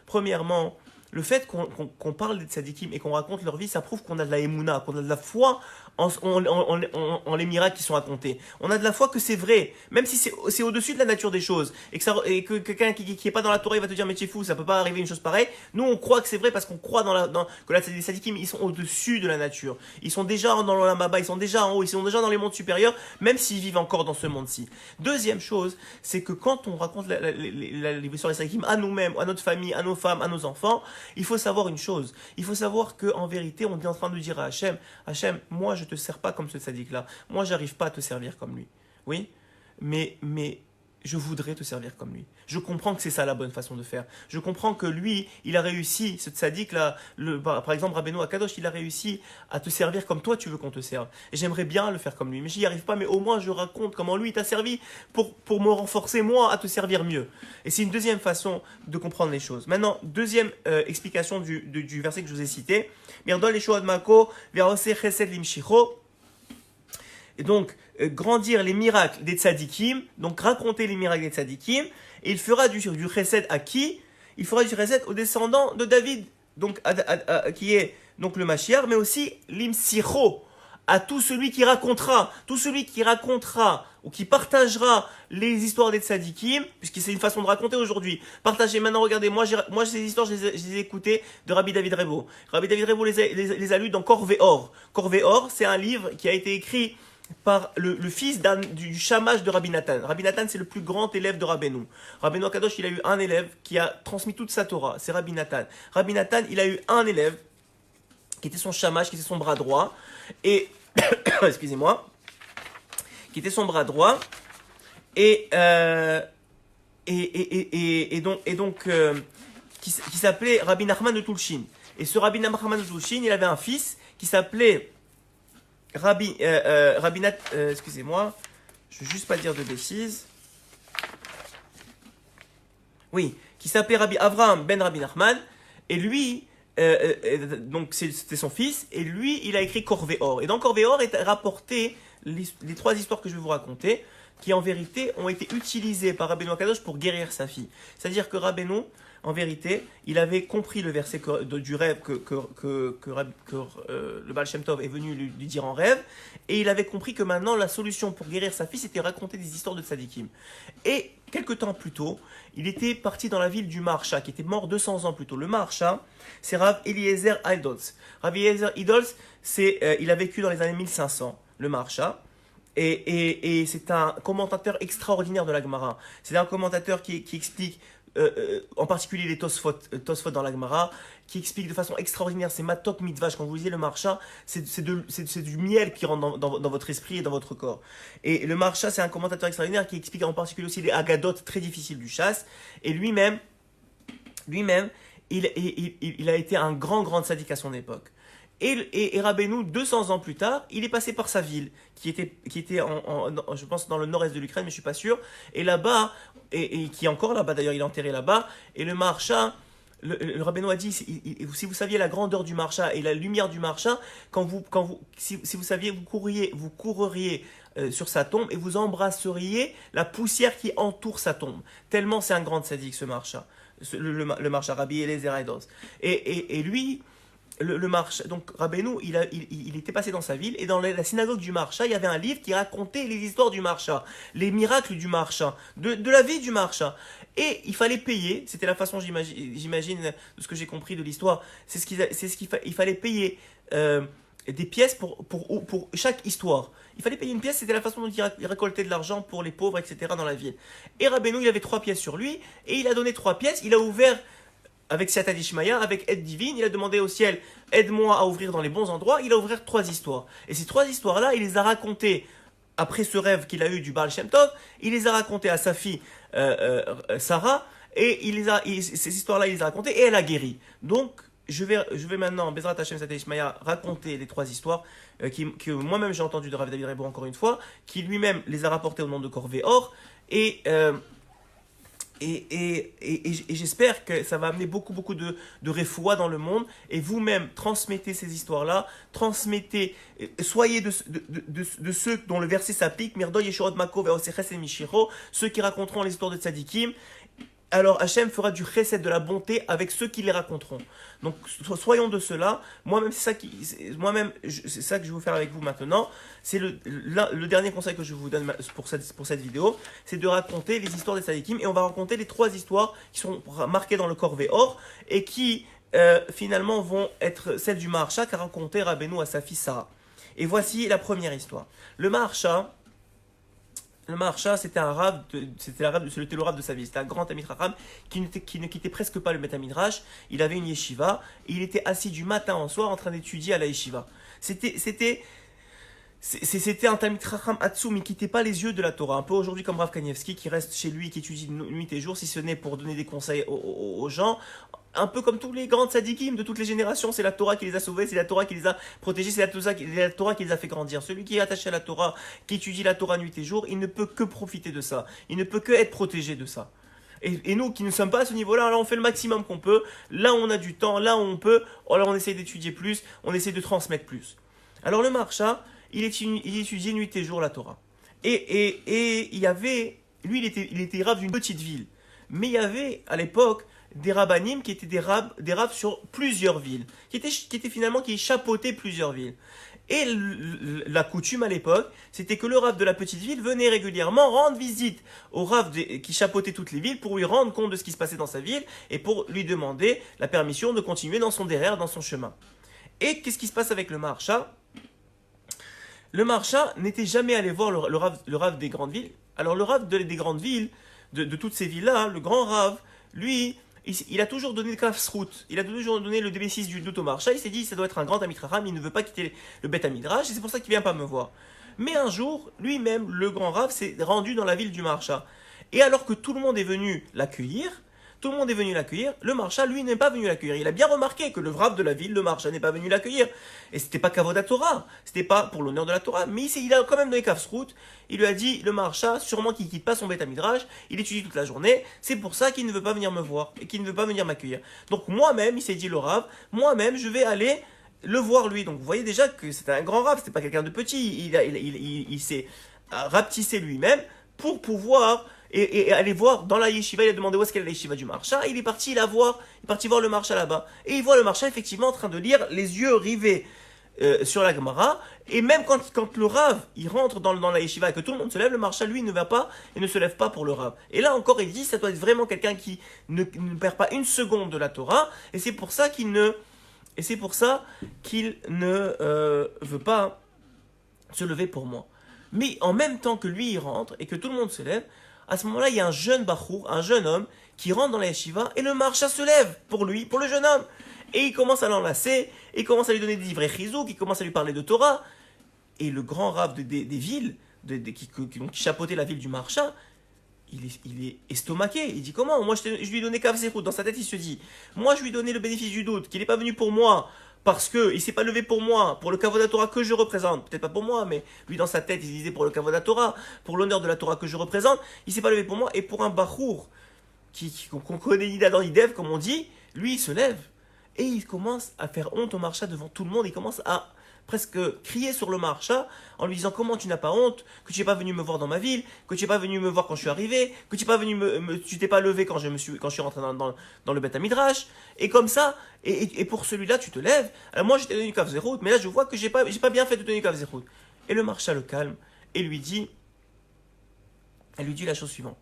Premièrement, le fait qu'on parle des tzadikim et qu'on raconte leur vie, ça prouve qu'on a de la émouna, qu'on a de la foi en les miracles qui sont racontés. On a de la foi que c'est vrai, même si c'est au-dessus de la nature des choses, et que quelqu'un qui est pas dans la Torah, il va te dire mais tu es fou, ça peut pas arriver une chose pareille. Nous on croit que c'est vrai parce qu'on croit que les tzadikim ils sont au-dessus de la nature. Ils sont déjà dans l'Olam Haba, ils sont déjà en haut, ils sont déjà dans les mondes supérieurs, même s'ils vivent encore dans ce monde-ci. Deuxième chose, c'est que quand on raconte l'histoire des tzadikim à nous-mêmes, à notre famille, à nos femmes, à nos enfants, il faut savoir une chose. Il faut savoir qu'en vérité, on est en train de dire à Hachem, moi je te sers pas comme ce tzaddik-là. Moi, j'arrive pas à te servir comme lui. Oui, mais je voudrais te servir comme lui. Je comprends que c'est ça la bonne façon de faire. Je comprends que lui, il a réussi, ce tzaddik-là, par exemple, Rabbeinu Akadosh, il a réussi à te servir comme toi tu veux qu'on te serve. Et j'aimerais bien le faire comme lui, mais j'y arrive pas, mais au moins je raconte comment lui t'a servi pour me renforcer moi à te servir mieux. Et c'est une deuxième façon de comprendre les choses. Maintenant, deuxième explication du verset que je vous ai cité. Mirdol Yeshuot Mako, Verose Chesed Limshicho. Et donc, grandir les miracles des tzadikim, donc raconter les miracles des tzadikim, et il fera du chesed à qui? Il fera du chesed aux descendants de David, donc qui est donc le Mashiach, mais aussi l'imsicho, à tout celui qui racontera ou qui partagera les histoires des tzadikim, puisque c'est une façon de raconter aujourd'hui. Partagez maintenant, regardez, moi ces histoires, je les ai écoutées de Rabbi David Rebo. Rabbi David Rebo les a lues dans Korveor. Korveor, c'est un livre qui a été écrit par le fils du shamash de Rabbi Nathan. Rabbi Nathan, c'est le plus grand élève de Rabbeinu. Rabbeinu Akadosh, il a eu un élève qui a transmis toute sa Torah, c'est Rabbi Nathan. Rabbi Nathan, il a eu un élève qui était son shamash, qui était son bras droit, et excusez-moi, qui était son bras droit, et donc qui s'appelait Rabbi Nachman de Tulshin. Et ce Rabbi Nachman de Tulshin, il avait un fils qui s'appelait excusez-moi, je veux juste pas dire de bêtises. Oui, qui s'appelait Rabbi Avraham ben Rabbi Nachman, et lui, donc c'était son fils, et lui, il a écrit Korveor. Et dans Korveor est rapporté les trois histoires que je vais vous raconter, qui en vérité ont été utilisées par Rabbeinu Akadosh pour guérir sa fille. C'est-à-dire que Rabbeinu, en vérité, il avait compris le verset du rêve le Baal Shem Tov est venu lui dire en rêve, et il avait compris que maintenant la solution pour guérir sa fille, c'était raconter des histoires de tzadikim. Et quelques temps plus tôt, il était parti dans la ville du Maharsha, qui était mort 200 ans plus tôt. Le Maharsha, c'est Rav Eliezer Idolz. Rav Eliezer Idolz, il a vécu dans les années 1500, le Maharsha. Et c'est un commentateur extraordinaire de la Gemara. C'est un commentateur qui explique, en particulier les Tosfot dans la Gemara, qui explique de façon extraordinaire, c'est Matok Mitvash. Quand vous lisez le Maharsha, c'est du miel qui rentre dans votre esprit et dans votre corps. Et le Maharsha, c'est un commentateur extraordinaire qui explique en particulier aussi les Agadot très difficiles du chasse. Et lui-même, il a été un grand tzaddik à son époque. Et Rabbeinu, 200 ans plus tard, il est passé par sa ville, qui était je pense, dans le nord-est de l'Ukraine, mais je ne suis pas sûr. Et là-bas, et qui est encore là-bas, d'ailleurs, il est enterré là-bas. Et le Maharsha, le Rabbeinu a dit, si vous saviez la grandeur du Maharsha et la lumière du Maharsha, si vous saviez, vous courriez sur sa tombe et vous embrasseriez la poussière qui entoure sa tombe. Tellement c'est un grand tzaddik, ce Maharsha, le Maharsha, Rabbi Eliezer Idolz. Et lui... Le Maharsha, donc Rabbeinu, il était passé dans sa ville, et dans la synagogue du Maharsha, il y avait un livre qui racontait les histoires du Maharsha, les miracles du Maharsha, de la vie du Maharsha. Et il fallait payer, c'était la façon, j'imagine, de ce que j'ai compris de l'histoire, il fallait payer des pièces pour chaque histoire. Il fallait payer une pièce, c'était la façon dont il récoltait de l'argent pour les pauvres, etc. dans la ville. Et Rabbeinu, il avait 3 pièces sur lui, et il a donné 3 pièces, il a ouvert... Avec Siata Dishmaya, avec aide divine, il a demandé au ciel, aide-moi à ouvrir dans les bons endroits. Il a ouvert 3 histoires. Et ces 3 histoires-là, il les a racontées, après ce rêve qu'il a eu du Baal Shem Tov, il les a racontées à sa fille Sarah, et ces histoires-là, il les a racontées, et elle a guéri. Donc, je vais maintenant, Bezrat Hashem Siata Dishmaya, raconter les 3 histoires que moi-même j'ai entendu de Rav David Rebo encore une fois, qui lui-même les a rapportées au nom de Corvé Or, et j'espère que ça va amener beaucoup de refoua dans le monde. Et vous-même, transmettez ces histoires-là. Soyez de ceux dont le verset s'applique. Mirdoy Yeshurot Mako Ve'oseches et Mishiro. Ceux qui raconteront les histoires de Tzadikim. Alors Hachem fera du chesed, de la bonté avec ceux qui les raconteront. Donc soyons de cela. Moi-même, c'est ça que je vais vous faire avec vous maintenant. C'est le dernier conseil que je vous donne pour cette vidéo, c'est de raconter les histoires des tzadikim. Et on va raconter les 3 histoires qui sont marquées dans le Corvé Or et qui finalement vont être celles du Maharsha qu'a raconté Rabbeinu à sa fille Sarah. Et voici la première histoire. Le Maharsha, c'était le rave de sa vie. C'était un grand Talmid Chacham qui ne quittait presque pas le Bet Midrash. Il avait une yeshiva et il était assis du matin au soir en train d'étudier à la yeshiva. C'était un Talmid Chacham Hatsoum, il ne quittait pas les yeux de la Torah. Un peu aujourd'hui comme Rav Kanievski qui reste chez lui, qui étudie nuit et jour, si ce n'est pour donner des conseils aux gens. Un peu comme tous les grands tzadikim de toutes les générations, c'est la Torah qui les a sauvés, c'est la Torah qui les a protégés, c'est la Torah qui les a fait grandir. Celui qui est attaché à la Torah, qui étudie la Torah nuit et jour, il ne peut que profiter de ça. Il ne peut que être protégé de ça. Et nous qui ne sommes pas à ce niveau-là, là on fait le maximum qu'on peut. Là on a du temps, là on peut, alors on essaie d'étudier plus, on essaie de transmettre plus. Alors le Maharsha, il étudiait nuit et jour la Torah. Et il y avait, lui il était rave d'une petite ville. Mais il y avait à l'époque des rabbanim qui étaient des raves sur plusieurs villes, qui chapeautaient plusieurs villes. Et la coutume à l'époque, c'était que le rave de la petite ville venait régulièrement rendre visite au rave qui chapeautait toutes les villes pour lui rendre compte de ce qui se passait dans sa ville et pour lui demander la permission de continuer dans son derrière, dans son chemin. Et qu'est-ce qui se passe avec le Maharsha ? Le Maharsha n'était jamais allé voir le rave des grandes villes. Alors le rave des grandes villes, de toutes ces villes-là, le grand rave, lui, il a toujours donné le kafsrout, il a toujours donné le DB6 du doute au Maharsha. Il s'est dit, ça doit être un grand Talmid Chacham, il ne veut pas quitter le Bet Midrash, et c'est pour ça qu'il ne vient pas me voir. Mais un jour, lui-même, le grand rave, s'est rendu dans la ville du Maharsha. Et alors que tout le monde est venu l'accueillir, le Maharsha, lui, n'est pas venu l'accueillir. Il a bien remarqué que le rave de la ville, le Maharsha, n'est pas venu l'accueillir. Et c'était pas Kavod Torah, c'était pas pour l'honneur de la Torah, mais il a quand même donné Kafsrout. Il lui a dit, le Maharsha, sûrement qu'il quitte pas son Bet Midrash, il étudie toute la journée, c'est pour ça qu'il ne veut pas venir me voir, et qu'il ne veut pas venir m'accueillir. Donc moi-même, il s'est dit le rave, moi-même, je vais aller le voir lui. Donc vous voyez déjà que c'était un grand rave, c'était pas quelqu'un de petit. Il s'est rapetissé lui-même pour pouvoir et aller voir dans la yeshiva, il a demandé où est-ce qu'est la yeshiva du marcha, il est parti voir le marcha là-bas. Et il voit le marcha effectivement en train de lire, les yeux rivés sur la Gemara, et même quand le Rav il rentre dans la yeshiva et que tout le monde se lève, le marcha lui ne va pas et ne se lève pas pour le Rav. Et là encore il dit ça doit être vraiment quelqu'un qui ne perd pas une seconde de la Torah, et c'est pour ça qu'il ne veut pas se lever pour moi. Mais en même temps que lui il rentre et que tout le monde se lève, à ce moment-là il y a un jeune bachour, un jeune homme qui rentre dans la yeshiva et le marcha se lève pour lui, pour le jeune homme. Et il commence à l'enlacer, il commence à lui donner des livrets chizouk, il commence à lui parler de Torah. Et le grand rave des villes, qui chapeautait la ville du marcha, il est estomaqué. Il dit comment? Moi je lui ai donné Kav Zérout. Dans sa tête il se dit, moi je lui ai donné le bénéfice du doute, qu'il n'est pas venu pour moi, parce qu'il ne s'est pas levé pour moi, pour le Kavod Torah que je représente. Peut-être pas pour moi, mais lui dans sa tête il se disait pour le Kavod Torah, pour l'honneur de la Torah que je représente, il ne s'est pas levé pour moi. Et pour un bachour, qu'on connaît Nida dans l'Idev, comme on dit, lui il se lève. Et il commence à faire honte au marcha devant tout le monde. Il commence à presque crier sur le marcha en lui disant comment tu n'as pas honte, que tu n'es pas venu me voir dans ma ville, que tu n'es pas venu me voir quand je suis arrivé, que tu n'es pas venu tu t'es pas levé quand je suis rentré dans le Beth Midrash. Et comme ça, et pour celui-là tu te lèves. Alors moi j'ai tenu du Kav Zérout, mais là je vois que j'ai pas bien fait de tenir du Kav Zérout. Et le marcha le calme et lui dit la chose suivante.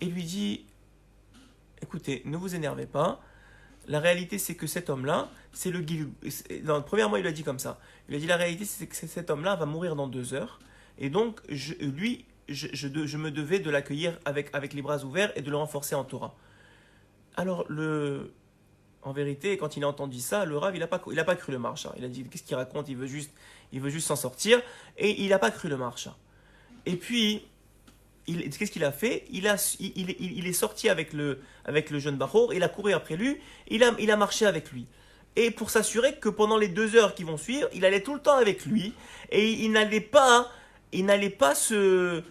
Et lui dit écoutez, ne vous énervez pas. La réalité, c'est que cet homme-là, c'est le Gil. Premièrement, il lui a dit comme ça. Il a dit la réalité, c'est que cet homme-là va mourir dans 2 heures. Et donc, je me devais de l'accueillir avec les bras ouverts et de le renforcer en Torah. Alors, en vérité, quand il a entendu ça, le Rav, il a pas cru le marcha. Il a dit qu'est-ce qu'il raconte, il veut juste s'en sortir. Et il n'a pas cru le marcha. Et puis, qu'est-ce qu'il a fait? Il est sorti avec le jeune Bachour, il a couru après lui, il a marché avec lui. Et pour s'assurer que pendant les 2 heures qui vont suivre, il allait tout le temps avec lui, et il n'allait pas se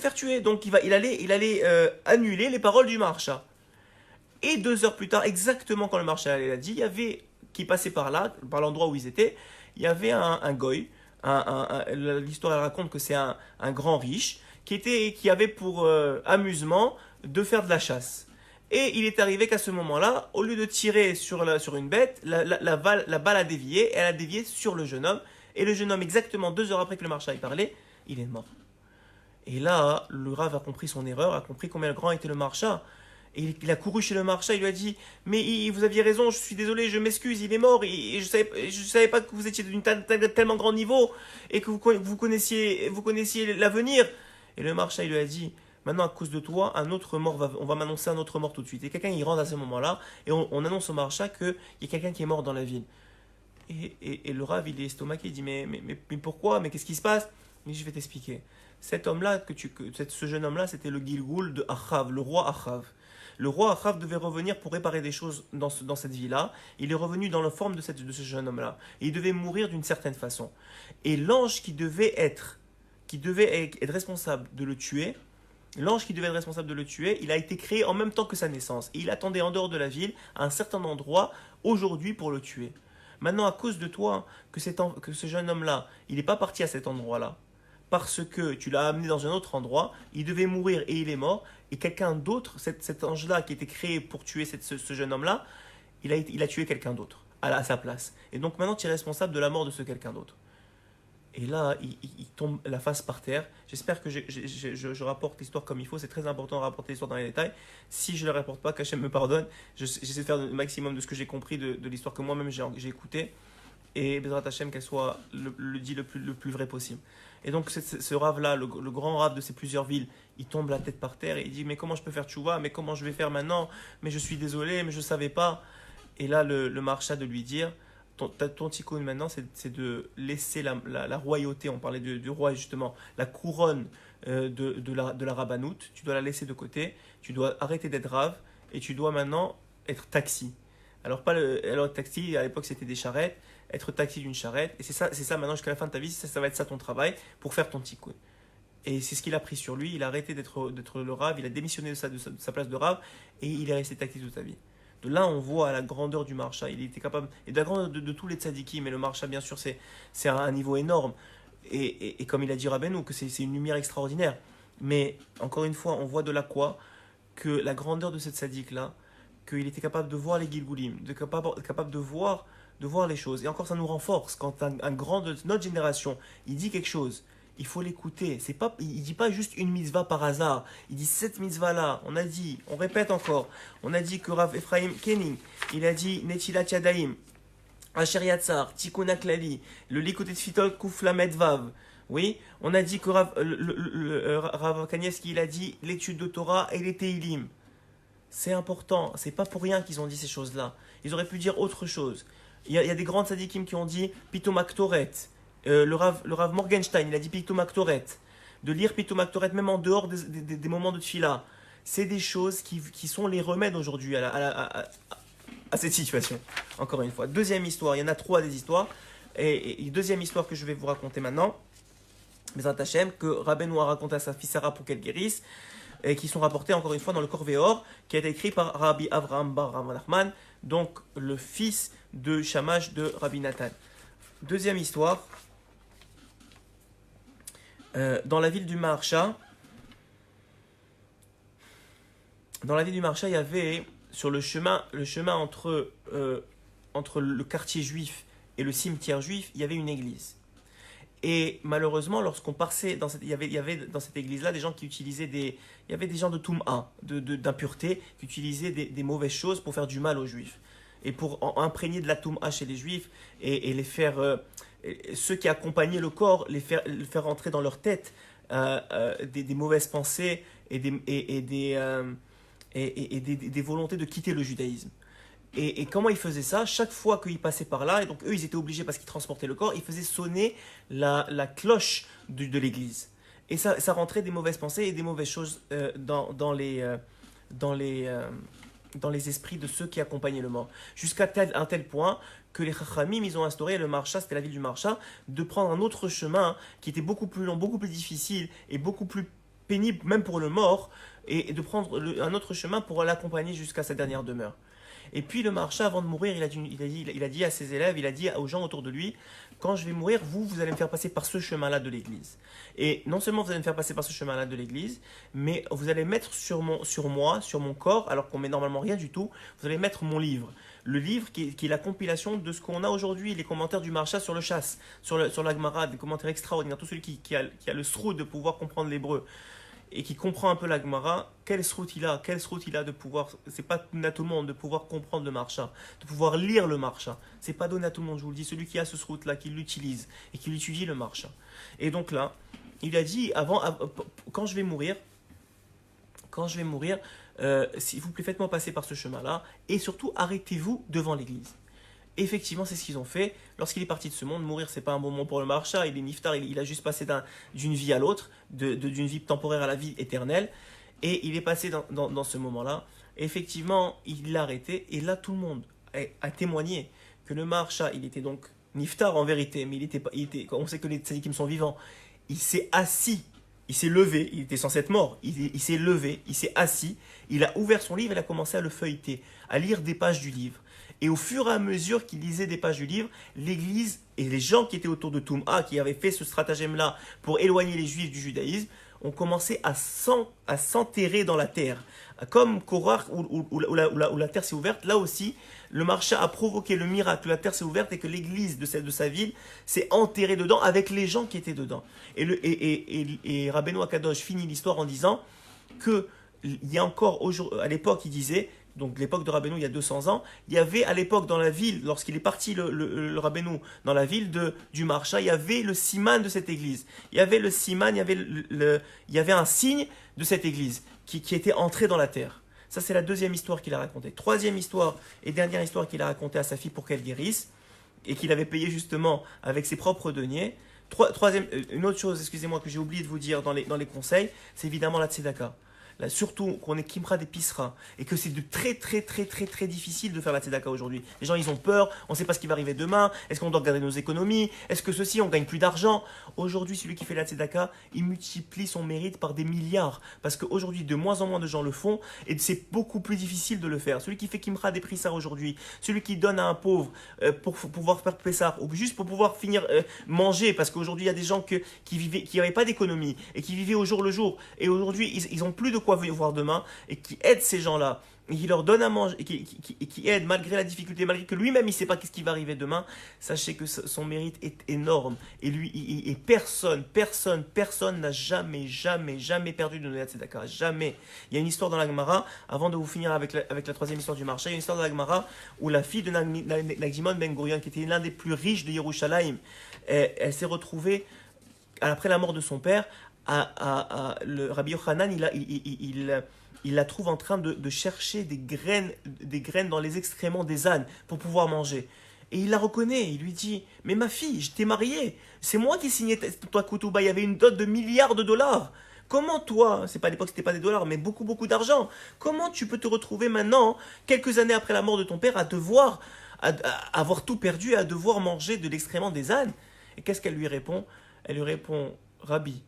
faire tuer. Donc il allait annuler les paroles du marcha. Et 2 heures plus tard, exactement quand le marcha l'a dit, il y avait, qui passait par là, par l'endroit où ils étaient, il y avait un goy, l'histoire elle raconte que c'est un grand riche, qui avait pour amusement de faire de la chasse. Et il est arrivé qu'à ce moment-là, au lieu de tirer sur une bête, la balle a dévié, et elle a dévié sur le jeune homme. Et le jeune homme, exactement 2 heures après que le marcha ait parlé, il est mort. Et là, le Rav a compris son erreur, a compris combien grand était le marcha. Et il a couru chez le marcha, il lui a dit « Mais vous aviez raison, je suis désolé, je m'excuse, il est mort, et je savais pas que vous étiez d'un tellement grand niveau, et que vous connaissiez l'avenir. » Et le marcha, il lui a dit, maintenant à cause de toi, on va m'annoncer un autre mort tout de suite. Et quelqu'un, il rentre à ce moment-là, et on annonce au marcha qu'il y a quelqu'un qui est mort dans la ville. Et le Rav, il est estomaqué, il dit, mais pourquoi? Mais qu'est-ce qui se passe? Mais je vais t'expliquer. Cet homme-là, ce jeune homme-là, c'était le Gilgoul de Achav, le roi Achav. Le roi Achav devait revenir pour réparer des choses dans cette vie-là. Il est revenu dans la forme de ce jeune homme-là. Et il devait mourir d'une certaine façon. Et l'ange qui devait être responsable de le tuer, il a été créé en même temps que sa naissance. Et il attendait en dehors de la ville, à un certain endroit, aujourd'hui pour le tuer. Maintenant, à cause de toi, que ce jeune homme-là, il n'est pas parti à cet endroit-là, parce que tu l'as amené dans un autre endroit, il devait mourir et il est mort, et quelqu'un d'autre, cet ange-là qui était créé pour tuer ce jeune homme-là, il a tué quelqu'un d'autre, à sa place. Et donc maintenant, tu es responsable de la mort de ce quelqu'un d'autre. Et là, il tombe la face par terre. J'espère que je rapporte l'histoire comme il faut. C'est très important de rapporter l'histoire dans les détails. Si je ne la rapporte pas, qu'Hachem me pardonne. J'essaie de faire le maximum de ce que j'ai compris de l'histoire que moi-même j'ai écouté. Et Bezrat Hachem, qu'elle soit le plus vrai possible. Et donc ce rave-là, le grand rave de ces plusieurs villes, il tombe la tête par terre et il dit « Mais comment je peux faire tchouva? Mais comment je vais faire maintenant? Mais je suis désolé, mais je ne savais pas. » Et là, le marcha de lui dire ton tikkun maintenant, c'est de laisser la royauté, on parlait du roi justement, la couronne de la rabbanout, tu dois la laisser de côté, tu dois arrêter d'être rave et tu dois maintenant être taxi. Alors taxi, à l'époque c'était des charrettes, être taxi d'une charrette, et c'est ça maintenant jusqu'à la fin de ta vie, ça va être ça ton travail pour faire ton tikkun. Et c'est ce qu'il a pris sur lui, il a arrêté d'être le rave, il a démissionné de sa place de rave et il est resté taxi toute sa vie. De là, on voit la grandeur du marcha. Il était capable, et de la grandeur de tous les tzadikim, mais le marcha, bien sûr, c'est un niveau énorme. Et comme il a dit Rabbeinu, que c'est une lumière extraordinaire. Mais encore une fois, on voit de là quoi que la grandeur de cette sadique-là, qu'il était capable de voir les Gilgulim, capable de voir les choses. Et encore, ça nous renforce. Quand un grand de notre génération, il dit quelque chose, il faut l'écouter. Il ne dit pas juste une mitzvah par hasard. Il dit cette mitzvah-là. On répète encore. On a dit que Rav Ephraim Kenning, il a dit Netilat Yadaim, Asher Yatzar, Tikkun HaKlali, le Likutet Fitol Kuf Lamed Vav. Oui, on a dit que Rav Kanievski, il a dit l'étude de Torah et les Teilim. C'est important, c'est pas pour rien qu'ils ont dit ces choses-là. Ils auraient pu dire autre chose. Il y a des grands tzadikim qui ont dit Pitom Aktoret. Le Rav Morgenstein, il a dit Pitom Aktoret. De lire Pitom Aktoret même en dehors des moments de tfila. C'est des choses qui sont les remèdes aujourd'hui à cette situation. Encore une fois. Deuxième histoire, il y en a 3 des histoires. Et deuxième histoire que je vais vous raconter maintenant, Bezrat Hashem, que Rabbeinu a raconté à sa fille Sarah pour qu'elle guérisse, et qui sont rapportés encore une fois dans le Corvéor, qui a été écrit par Rabbi Avraham bar Rav Nachman, donc le fils de Shamash de Rabbi Nathan. Deuxième histoire, dans la ville du Maharsha, il y avait sur le chemin entre le quartier juif et le cimetière juif, il y avait une église. Et malheureusement, lorsqu'on passait il y avait dans cette église-là des gens qui utilisaient il y avait des gens de Toum'a, d'impureté, qui utilisaient des mauvaises choses pour faire du mal aux Juifs. Et pour imprégner de la Toum'a chez les Juifs et les faire, ceux qui accompagnaient le corps, les faire rentrer dans leur tête des mauvaises pensées et des volontés de quitter le judaïsme. Et comment ils faisaient ça? Chaque fois qu'ils passaient par là, et donc eux ils étaient obligés parce qu'ils transportaient le corps, ils faisaient sonner la cloche de l'église. Et ça rentrait des mauvaises pensées et des mauvaises choses dans les esprits de ceux qui accompagnaient le mort. Jusqu'à un tel point que les Chachamim, ils ont instauré le Maharsha, c'était la ville du Maharsha, de prendre un autre chemin qui était beaucoup plus long, beaucoup plus difficile et beaucoup plus pénible même pour le mort, et de prendre un autre chemin pour l'accompagner jusqu'à sa dernière demeure. Et puis le Maharsha, avant de mourir, il a dit à ses élèves, il a dit aux gens autour de lui, quand je vais mourir, vous allez me faire passer par ce chemin-là de l'église. Et non seulement vous allez me faire passer par ce chemin-là de l'église, mais vous allez mettre sur mon corps, alors qu'on met normalement rien du tout, vous allez mettre mon livre. Le livre qui est la compilation de ce qu'on a aujourd'hui, les commentaires du Maharsha sur le chasse, sur la Gemara, des commentaires extraordinaires, tout celui qui a le sroud de pouvoir comprendre l'hébreu et qui comprend un peu la Gemara, quel srout il a de pouvoir, c'est pas donné à tout le monde de pouvoir comprendre le Maharsha, de pouvoir lire le Maharsha, c'est pas donné à tout le monde, je vous le dis, celui qui a ce srout là, qui l'utilise et qui l'étudie le Maharsha. Et donc là, il a dit, quand je vais mourir, s'il vous plaît, faites-moi passer par ce chemin-là, et surtout, arrêtez-vous devant l'église. Effectivement, c'est ce qu'ils ont fait. Lorsqu'il est parti de ce monde, mourir, c'est pas un bon moment pour le Maharsha. Il est niftar, il a juste passé d'une vie à l'autre, d'une vie temporaire à la vie éternelle. Et il est passé dans ce moment-là. Et effectivement, il l'a arrêté. Et là, tout le monde a témoigné que le Maharsha, il était donc niftar en vérité, mais on sait que les tzadikim sont vivants. Il s'est assis, il s'est levé, il était censé être mort. Il s'est levé, il s'est assis, il a ouvert son livre et il a commencé à le feuilleter, à lire des pages du livre. Et au fur et à mesure qu'il lisait des pages du livre, l'église et les gens qui étaient autour de Toum'a, qui avaient fait ce stratagème-là pour éloigner les juifs du judaïsme, ont commencé à s'enterrer dans la terre. Comme Korach, où la terre s'est ouverte, là aussi, le Maharsha a provoqué le miracle, la terre s'est ouverte et que l'église de sa ville s'est enterrée dedans avec les gens qui étaient dedans. Et Rabbeinu Akadosh finit l'histoire en disant qu'il y a encore, à l'époque, il disait, donc l'époque de Rabbeinu il y a 200 ans, il y avait à l'époque dans la ville, lorsqu'il est parti le Rabbeinu dans la ville du Maharsha, il y avait le siman de cette église. Il y avait le siman, il y avait un signe de cette église qui était entré dans la terre. Ça c'est la deuxième histoire qu'il a racontée. Troisième histoire et dernière histoire qu'il a racontée à sa fille pour qu'elle guérisse et qu'il avait payé justement avec ses propres deniers. Troisième, une autre chose, excusez-moi, que j'ai oublié de vous dire dans les conseils, c'est évidemment la tzedaka. là, surtout qu'on est Kimra des Pisra, et que c'est de très difficile de faire la tzedaka aujourd'hui. Les gens, ils ont peur, on ne sait pas ce qui va arriver demain, est-ce qu'on doit garder nos économies, est-ce que ceci, on gagne plus d'argent. Aujourd'hui, celui qui fait la tzedaka, il multiplie son mérite par des milliards, parce qu'aujourd'hui, de moins en moins de gens le font, et c'est beaucoup plus difficile de le faire. Celui qui fait Kimra des Pissar aujourd'hui, celui qui donne à un pauvre pour pouvoir faire Pessar, ou juste pour pouvoir finir manger, parce qu'aujourd'hui, il y a des gens qui n'avaient pas d'économie, et qui vivaient au jour le jour, et aujourd'hui, ils n'ont plus de quoi voir demain, et qui aident ces gens-là, et qui leur donne à manger, et qui aide malgré la difficulté, malgré que lui-même il ne sait pas qu'est-ce qui va arriver demain, sachez que son mérite est énorme. Et lui, et personne n'a jamais perdu de donner à Tzedaka. Jamais. Il y a une histoire dans la Gemara, avant de vous finir avec la troisième histoire du marché, il y a une histoire dans la Gemara où la fille de Nagimon Ben Gurion, qui était l'un des plus riches de Yerushalayim, elle s'est retrouvée, après la mort de son père, le Rabbi Yochanan, il la trouve en train de chercher des graines dans les excréments des ânes pour pouvoir manger. Et il la reconnaît, il lui dit, mais ma fille, je t'ai mariée, c'est moi qui signais toi Koutuba, il y avait une dot de milliards de dollars. Comment toi, c'est pas à l'époque c'était pas des dollars, mais beaucoup d'argent, comment tu peux te retrouver maintenant, quelques années après la mort de ton père, à avoir tout perdu, à devoir manger de l'excrément des ânes? Et qu'est-ce qu'elle lui répond? Elle lui répond, Rabbi,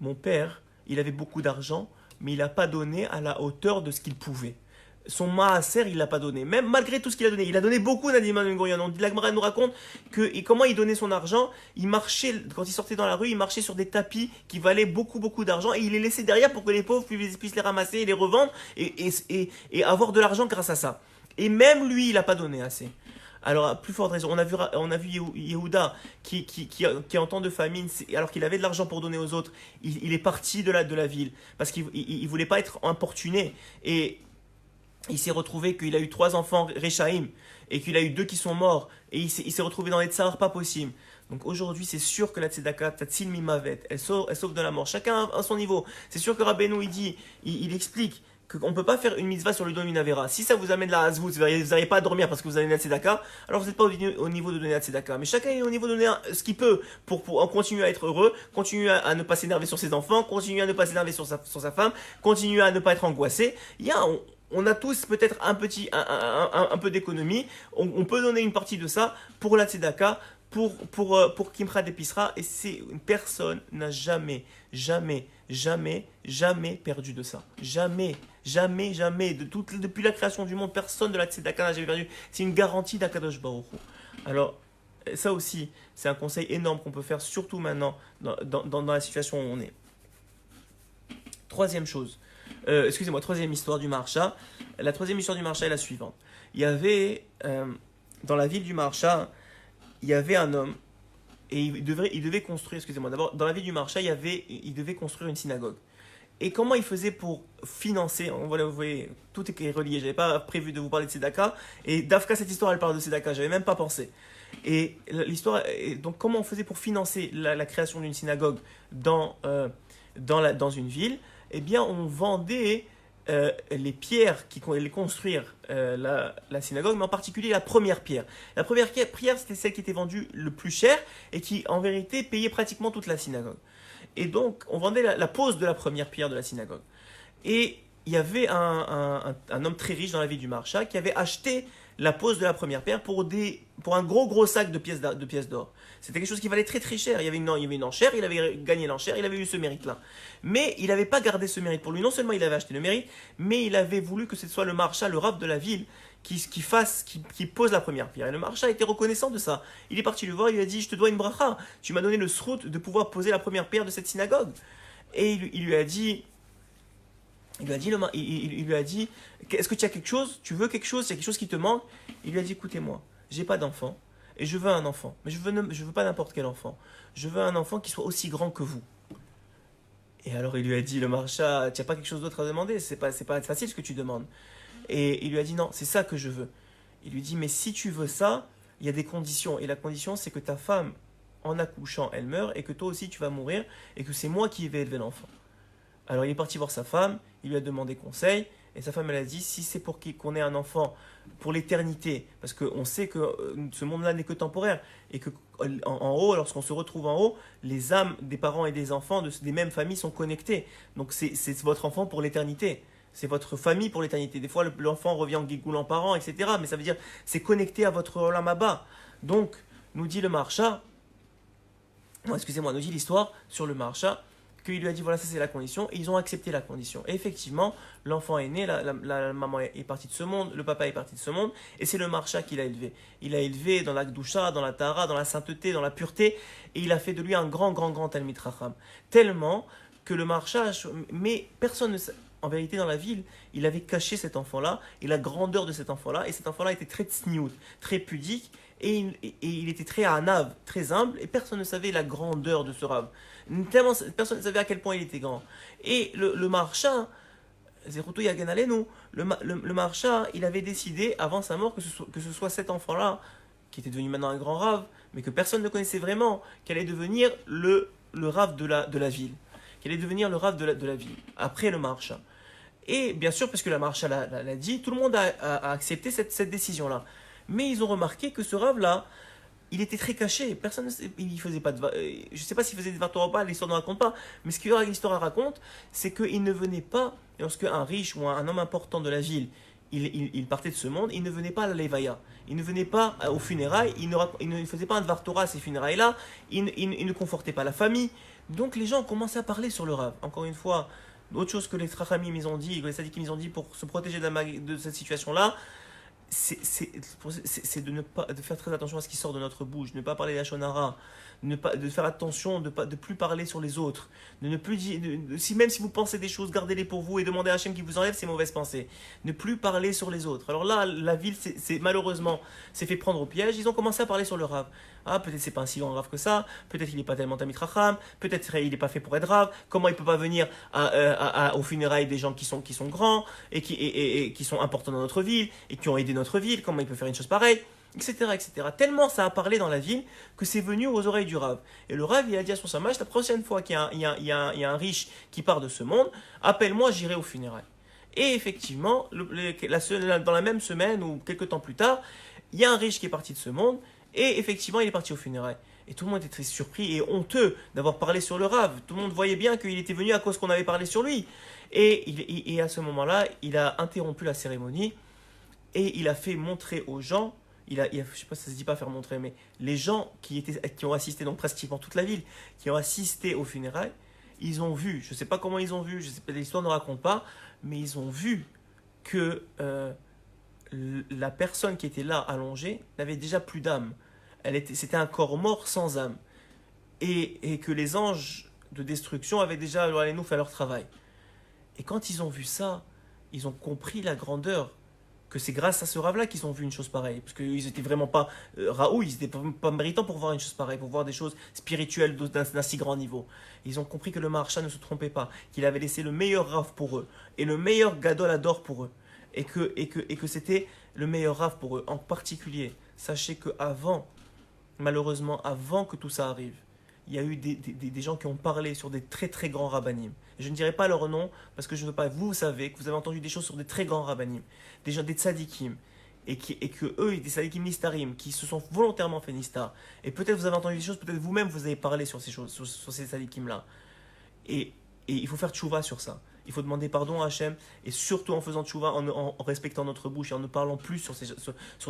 mon père, il avait beaucoup d'argent, mais il n'a pas donné à la hauteur de ce qu'il pouvait. Son maaser, il ne l'a pas donné. Même malgré tout ce qu'il a donné. Il a donné beaucoup d'Nagimon Ben Gurion. La Gemara nous raconte comment il donnait son argent. Il marchait, quand il sortait dans la rue, il marchait sur des tapis qui valaient beaucoup d'argent. Et il les laissait derrière pour que les pauvres puissent les ramasser et les revendre et avoir de l'argent grâce à ça. Et même lui, il n'a pas donné assez. Alors, à plus forte raison, on a vu Yehuda qui en temps de famine, alors qu'il avait de l'argent pour donner aux autres, il est parti de la ville parce qu'il ne voulait pas être importuné. Et il s'est retrouvé qu'il a eu 3 enfants Rechaim et qu'il a eu 2 qui sont morts. Et il s'est retrouvé dans les tsars pas possible. Donc aujourd'hui, c'est sûr que la tzedaka, tatsil mimavet, elle sauve de la mort. Chacun à son niveau. C'est sûr que Rabbeinu, il explique qu'on ne peut pas faire une mitzvah sur le don d'une avera. Si ça vous amène la hazvout, vous n'arrivez pas à dormir parce que vous avez une tzedaka, alors vous n'êtes pas au niveau de donner la tzedaka. Mais chacun est au niveau de donner ce qu'il peut pour continuer à être heureux, continuer à ne pas s'énerver sur ses enfants, continuer à ne pas s'énerver sur sa femme, continuer à ne pas être angoissé. On a tous peut-être un peu d'économie. On peut donner une partie de ça pour la tzedaka, pour Kimcha d'Episra, et personne n'a jamais perdu de ça. Jamais. Depuis la création du monde, personne de la tzedaka n'a jamais perdu. C'est une garantie d'Akadosh Baruch Hu. Alors, ça aussi, c'est un conseil énorme qu'on peut faire, surtout maintenant, dans la situation où on est. Troisième histoire du Maharsha. La troisième histoire du Maharsha est la suivante. Il y avait, dans la ville du Maharsha, il y avait un homme, et il devait construire, d'abord, dans la ville du Maharsha, il devait construire une synagogue. Et comment il faisait pour financer, vous voyez, tout est relié, je n'avais pas prévu de vous parler de Tzedaka, et Dafka, cette histoire, elle parle de Tzedaka, je n'avais même pas pensé. Et l'histoire, donc comment on faisait pour financer la création d'une synagogue dans une ville? Eh bien, on vendait les pierres qui allaient construire la synagogue, mais en particulier la première pierre. La première pierre, c'était celle qui était vendue le plus cher et qui, en vérité, payait pratiquement toute la synagogue. Et donc, on vendait la pose de la première pierre de la synagogue. Et il y avait un homme très riche dans la ville du Maharsha qui avait acheté la pose de la première pierre pour un gros sac de pièces d'or. C'était quelque chose qui valait très cher. Il y avait une enchère, il avait gagné l'enchère, il avait eu ce mérite-là. Mais il n'avait pas gardé ce mérite pour lui. Non seulement il avait acheté le mérite, mais il avait voulu que ce soit le Maharsha, le rav de la ville, qui pose la première pierre. Et le Maharsha était reconnaissant de ça. Il est parti le voir, il lui a dit, je te dois une bracha. Tu m'as donné le srout de pouvoir poser la première pierre de cette synagogue. Et il lui a dit, est-ce que tu as quelque chose? Tu veux quelque chose? Il y a quelque chose qui te manque? Il lui a dit, écoutez-moi, j'ai pas d'enfant et je veux un enfant, mais je veux pas n'importe quel enfant. Je veux un enfant qui soit aussi grand que vous. Et alors il lui a dit, le Maharsha, tu n'as pas quelque chose d'autre à demander? C'est pas facile ce que tu demandes. Et il lui a dit, non, c'est ça que je veux. Il lui dit, mais si tu veux ça, il y a des conditions. Et la condition, c'est que ta femme, en accouchant, elle meurt et que toi aussi tu vas mourir et que c'est moi qui vais élever l'enfant. Alors il est parti voir sa femme, il lui a demandé conseil, Et sa femme, elle a dit, si c'est pour qu'on ait un enfant pour l'éternité, parce qu'on sait que ce monde-là n'est que temporaire, et que en haut, lorsqu'on se retrouve en haut, les âmes des parents et des enfants des mêmes familles sont connectées. Donc c'est votre enfant pour l'éternité. C'est votre famille pour l'éternité. Des fois, l'enfant revient en guigoulant parents, etc. Mais ça veut dire, c'est connecté à votre Olam Haba. Donc, nous dit le Maharsha, excusez-moi, nous dit l'histoire sur le Maharsha, qu'il lui a dit voilà, ça c'est la condition, et ils ont accepté la condition. Et effectivement, l'enfant est né, la maman est partie de ce monde, le papa est parti de ce monde, et c'est le Maharsha qui l'a élevé. Il l'a élevé dans la Gdusha, dans la Tahara, dans la sainteté, dans la pureté, et il a fait de lui un grand, grand, grand Talmid Chacham. Tellement que le Maharsha, mais personne ne sait. En vérité, dans la ville, il avait caché cet enfant-là, et la grandeur de cet enfant-là, et cet enfant-là était très tsniout, très pudique, et il était très anav, très humble, et personne ne savait la grandeur de ce Rav. Tellement, personne ne savait à quel point il était grand. Et le Maharsha, Zeruto Yagen Alenu, le Maharsha, il avait décidé, avant sa mort, que ce soit cet enfant-là, qui était devenu maintenant un grand Rav, mais que personne ne connaissait vraiment, qu'elle allait devenir le Rav de la ville. Qu'elle allait devenir le Rav de la ville, après le Maharsha. Et bien sûr, parce que la Maharsha l'a dit, tout le monde a accepté cette décision-là. Mais ils ont remarqué que ce Rav-là, il était très caché. Personne, il faisait pas je ne sais pas s'il faisait des Dvar Torah ou pas, l'histoire ne raconte pas. Mais ce que l'histoire raconte, c'est qu'il ne venait pas, lorsque un riche ou un homme important de la ville, il partait de ce monde, il ne venait pas à la Levaya. Il ne venait pas aux funérailles, il ne faisait pas un Dvar Torah à ces funérailles-là, il ne confortait pas la famille. Donc les gens ont commencé à parler sur le Rav. Encore une fois, autre chose que les Trachamim ils ont dit, que les Sadikim ils ont dit pour se protéger de cette situation-là, c'est de faire très attention à ce qui sort de notre bouche, de ne pas parler la shonara, de faire attention de plus parler sur les autres, de ne plus dire, même si vous pensez des choses, gardez-les pour vous et demandez à Hachem qui vous enlève ces mauvaises pensées. Ne plus parler sur les autres. Alors là, la ville, malheureusement, s'est fait prendre au piège. Ils ont commencé à parler sur le Rav. Ah, peut-être c'est pas un si grand Rav que ça, peut-être il n'est pas tellement Talmid Chacham, peut-être il n'est pas fait pour être Rav, comment il peut pas venir aux funérailles des gens qui sont grands et qui sont importants dans notre ville et qui ont aidé notre ville, comment il peut faire une chose pareille, etc., etc. Tellement ça a parlé dans la ville que c'est venu aux oreilles du Rav. Et le Rav, il a dit à son samach, la prochaine fois qu'il y a un riche qui part de ce monde, appelle-moi, j'irai aux funérailles. Et effectivement, dans la même semaine ou quelques temps plus tard, il y a un riche qui est parti de ce monde, et effectivement, il est parti aux funérailles. Et tout le monde était très surpris et honteux d'avoir parlé sur le Rav. Tout le monde voyait bien qu'il était venu à cause qu'on avait parlé sur lui. Et à ce moment-là, il a interrompu la cérémonie et il a fait montrer aux gens, je ne sais pas si ça se dit pas faire montrer, mais les gens qui ont assisté, donc pratiquement toute la ville, qui ont assisté aux funérailles, ils ont vu, je ne sais pas comment ils ont vu, l'histoire ne raconte pas, mais ils ont vu que la personne qui était là allongée n'avait déjà plus d'âme. C'était un corps mort sans âme. Et que les anges de destruction avaient déjà, allez-nous, fait leur travail. Et quand ils ont vu ça, ils ont compris la grandeur, que c'est grâce à ce Rav-là qu'ils ont vu une chose pareille. Parce qu'ils n'étaient vraiment pas Raoul, ils n'étaient pas méritants pour voir une chose pareille, pour voir des choses spirituelles d'un si grand niveau. Ils ont compris que le Maharsha ne se trompait pas, qu'il avait laissé le meilleur Rav pour eux, et le meilleur Gadol Ador pour eux. Et que c'était le meilleur Rav pour eux. En particulier, sachez que malheureusement, avant que tout ça arrive, il y a eu des gens qui ont parlé sur des très très grands rabbanim. Je ne dirai pas leur nom parce que je ne veux pas. Vous savez que vous avez entendu des choses sur des très grands rabbanim, des gens, des tzadikim, et que eux, des tzadikim nistarim, qui se sont volontairement fait nistar. Et peut-être vous avez entendu des choses, peut-être vous-même vous avez parlé sur ces choses, sur ces tzadikim-là. Et il faut faire tchouva sur ça. Il faut demander pardon à Hachem, et surtout en faisant tchouva, en respectant notre bouche et en ne parlant plus sur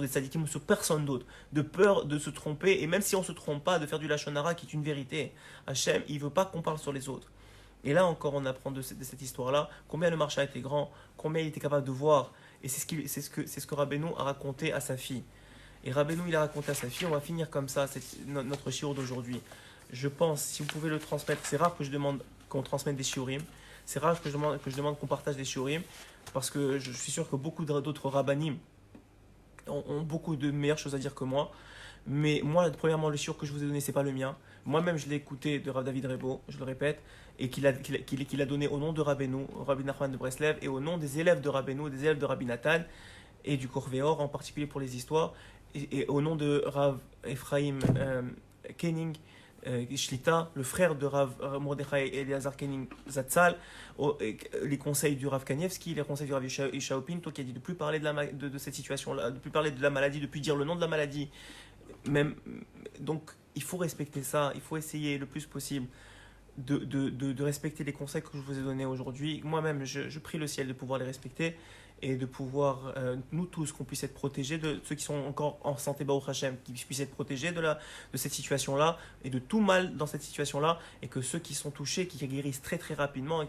des tzadikim ou sur personne d'autre, de peur de se tromper, et même si on ne se trompe pas, de faire du lachon hara qui est une vérité. Hachem, il ne veut pas qu'on parle sur les autres. Et là encore, on apprend de cette histoire-là combien le Maharsha était grand, combien il était capable de voir, et c'est ce que Rabbeinu a raconté à sa fille. Et Rabbeinu, il a raconté à sa fille, on va finir comme ça, c'est notre shiur d'aujourd'hui. Je pense, si vous pouvez le transmettre, c'est rare que je demande qu'on transmette des shiurim. C'est rare que je demande qu'on partage des shiurim, parce que je suis sûr que beaucoup d'autres rabbanim ont beaucoup de meilleures choses à dire que moi. Mais moi, premièrement, le shiur que je vous ai donné, c'est pas le mien. Moi-même, je l'ai écouté de Rav David Rebo, je le répète, et qu'il a donné au nom de Rabbeinu, Rabbi Nachman de Breslev, et au nom des élèves de Rabbeinu, des élèves de Rabbi Nathan, et du Korvéor, en particulier pour les histoires, et au nom de Rav Ephraim Kenning, Shlita, le frère de Rav Mordechai Eliezer Kenin Zatzal, les conseils du Rav Kanievski, les conseils du Rav Ishaï Pinto, qui a dit de ne plus parler de cette situation-là, de ne plus parler de la maladie, de ne plus dire le nom de la maladie. Même, donc, il faut respecter ça, il faut essayer le plus possible de respecter les conseils que je vous ai donnés aujourd'hui. Moi-même, je prie le ciel de pouvoir les respecter et de pouvoir, nous tous, qu'on puisse être protégés de ceux qui sont encore en santé, Baruch Hashem, qui puissent être protégés de cette situation-là et de tout mal dans cette situation-là, et que ceux qui sont touchés, qui guérissent très très rapidement, et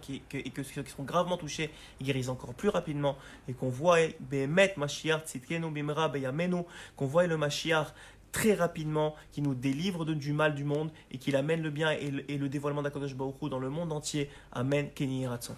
que ceux qui sont gravement touchés, ils guérissent encore plus rapidement, et qu'on voit Behemet Mashiach Tzidkenu Bimra Beyamenu, qu'on voit le Mashiach très rapidement, qui nous délivre du mal du monde et qui amène le bien et le dévoilement d'Akadosh Baruch Hu dans le monde entier. Amen. Kenny Ratson.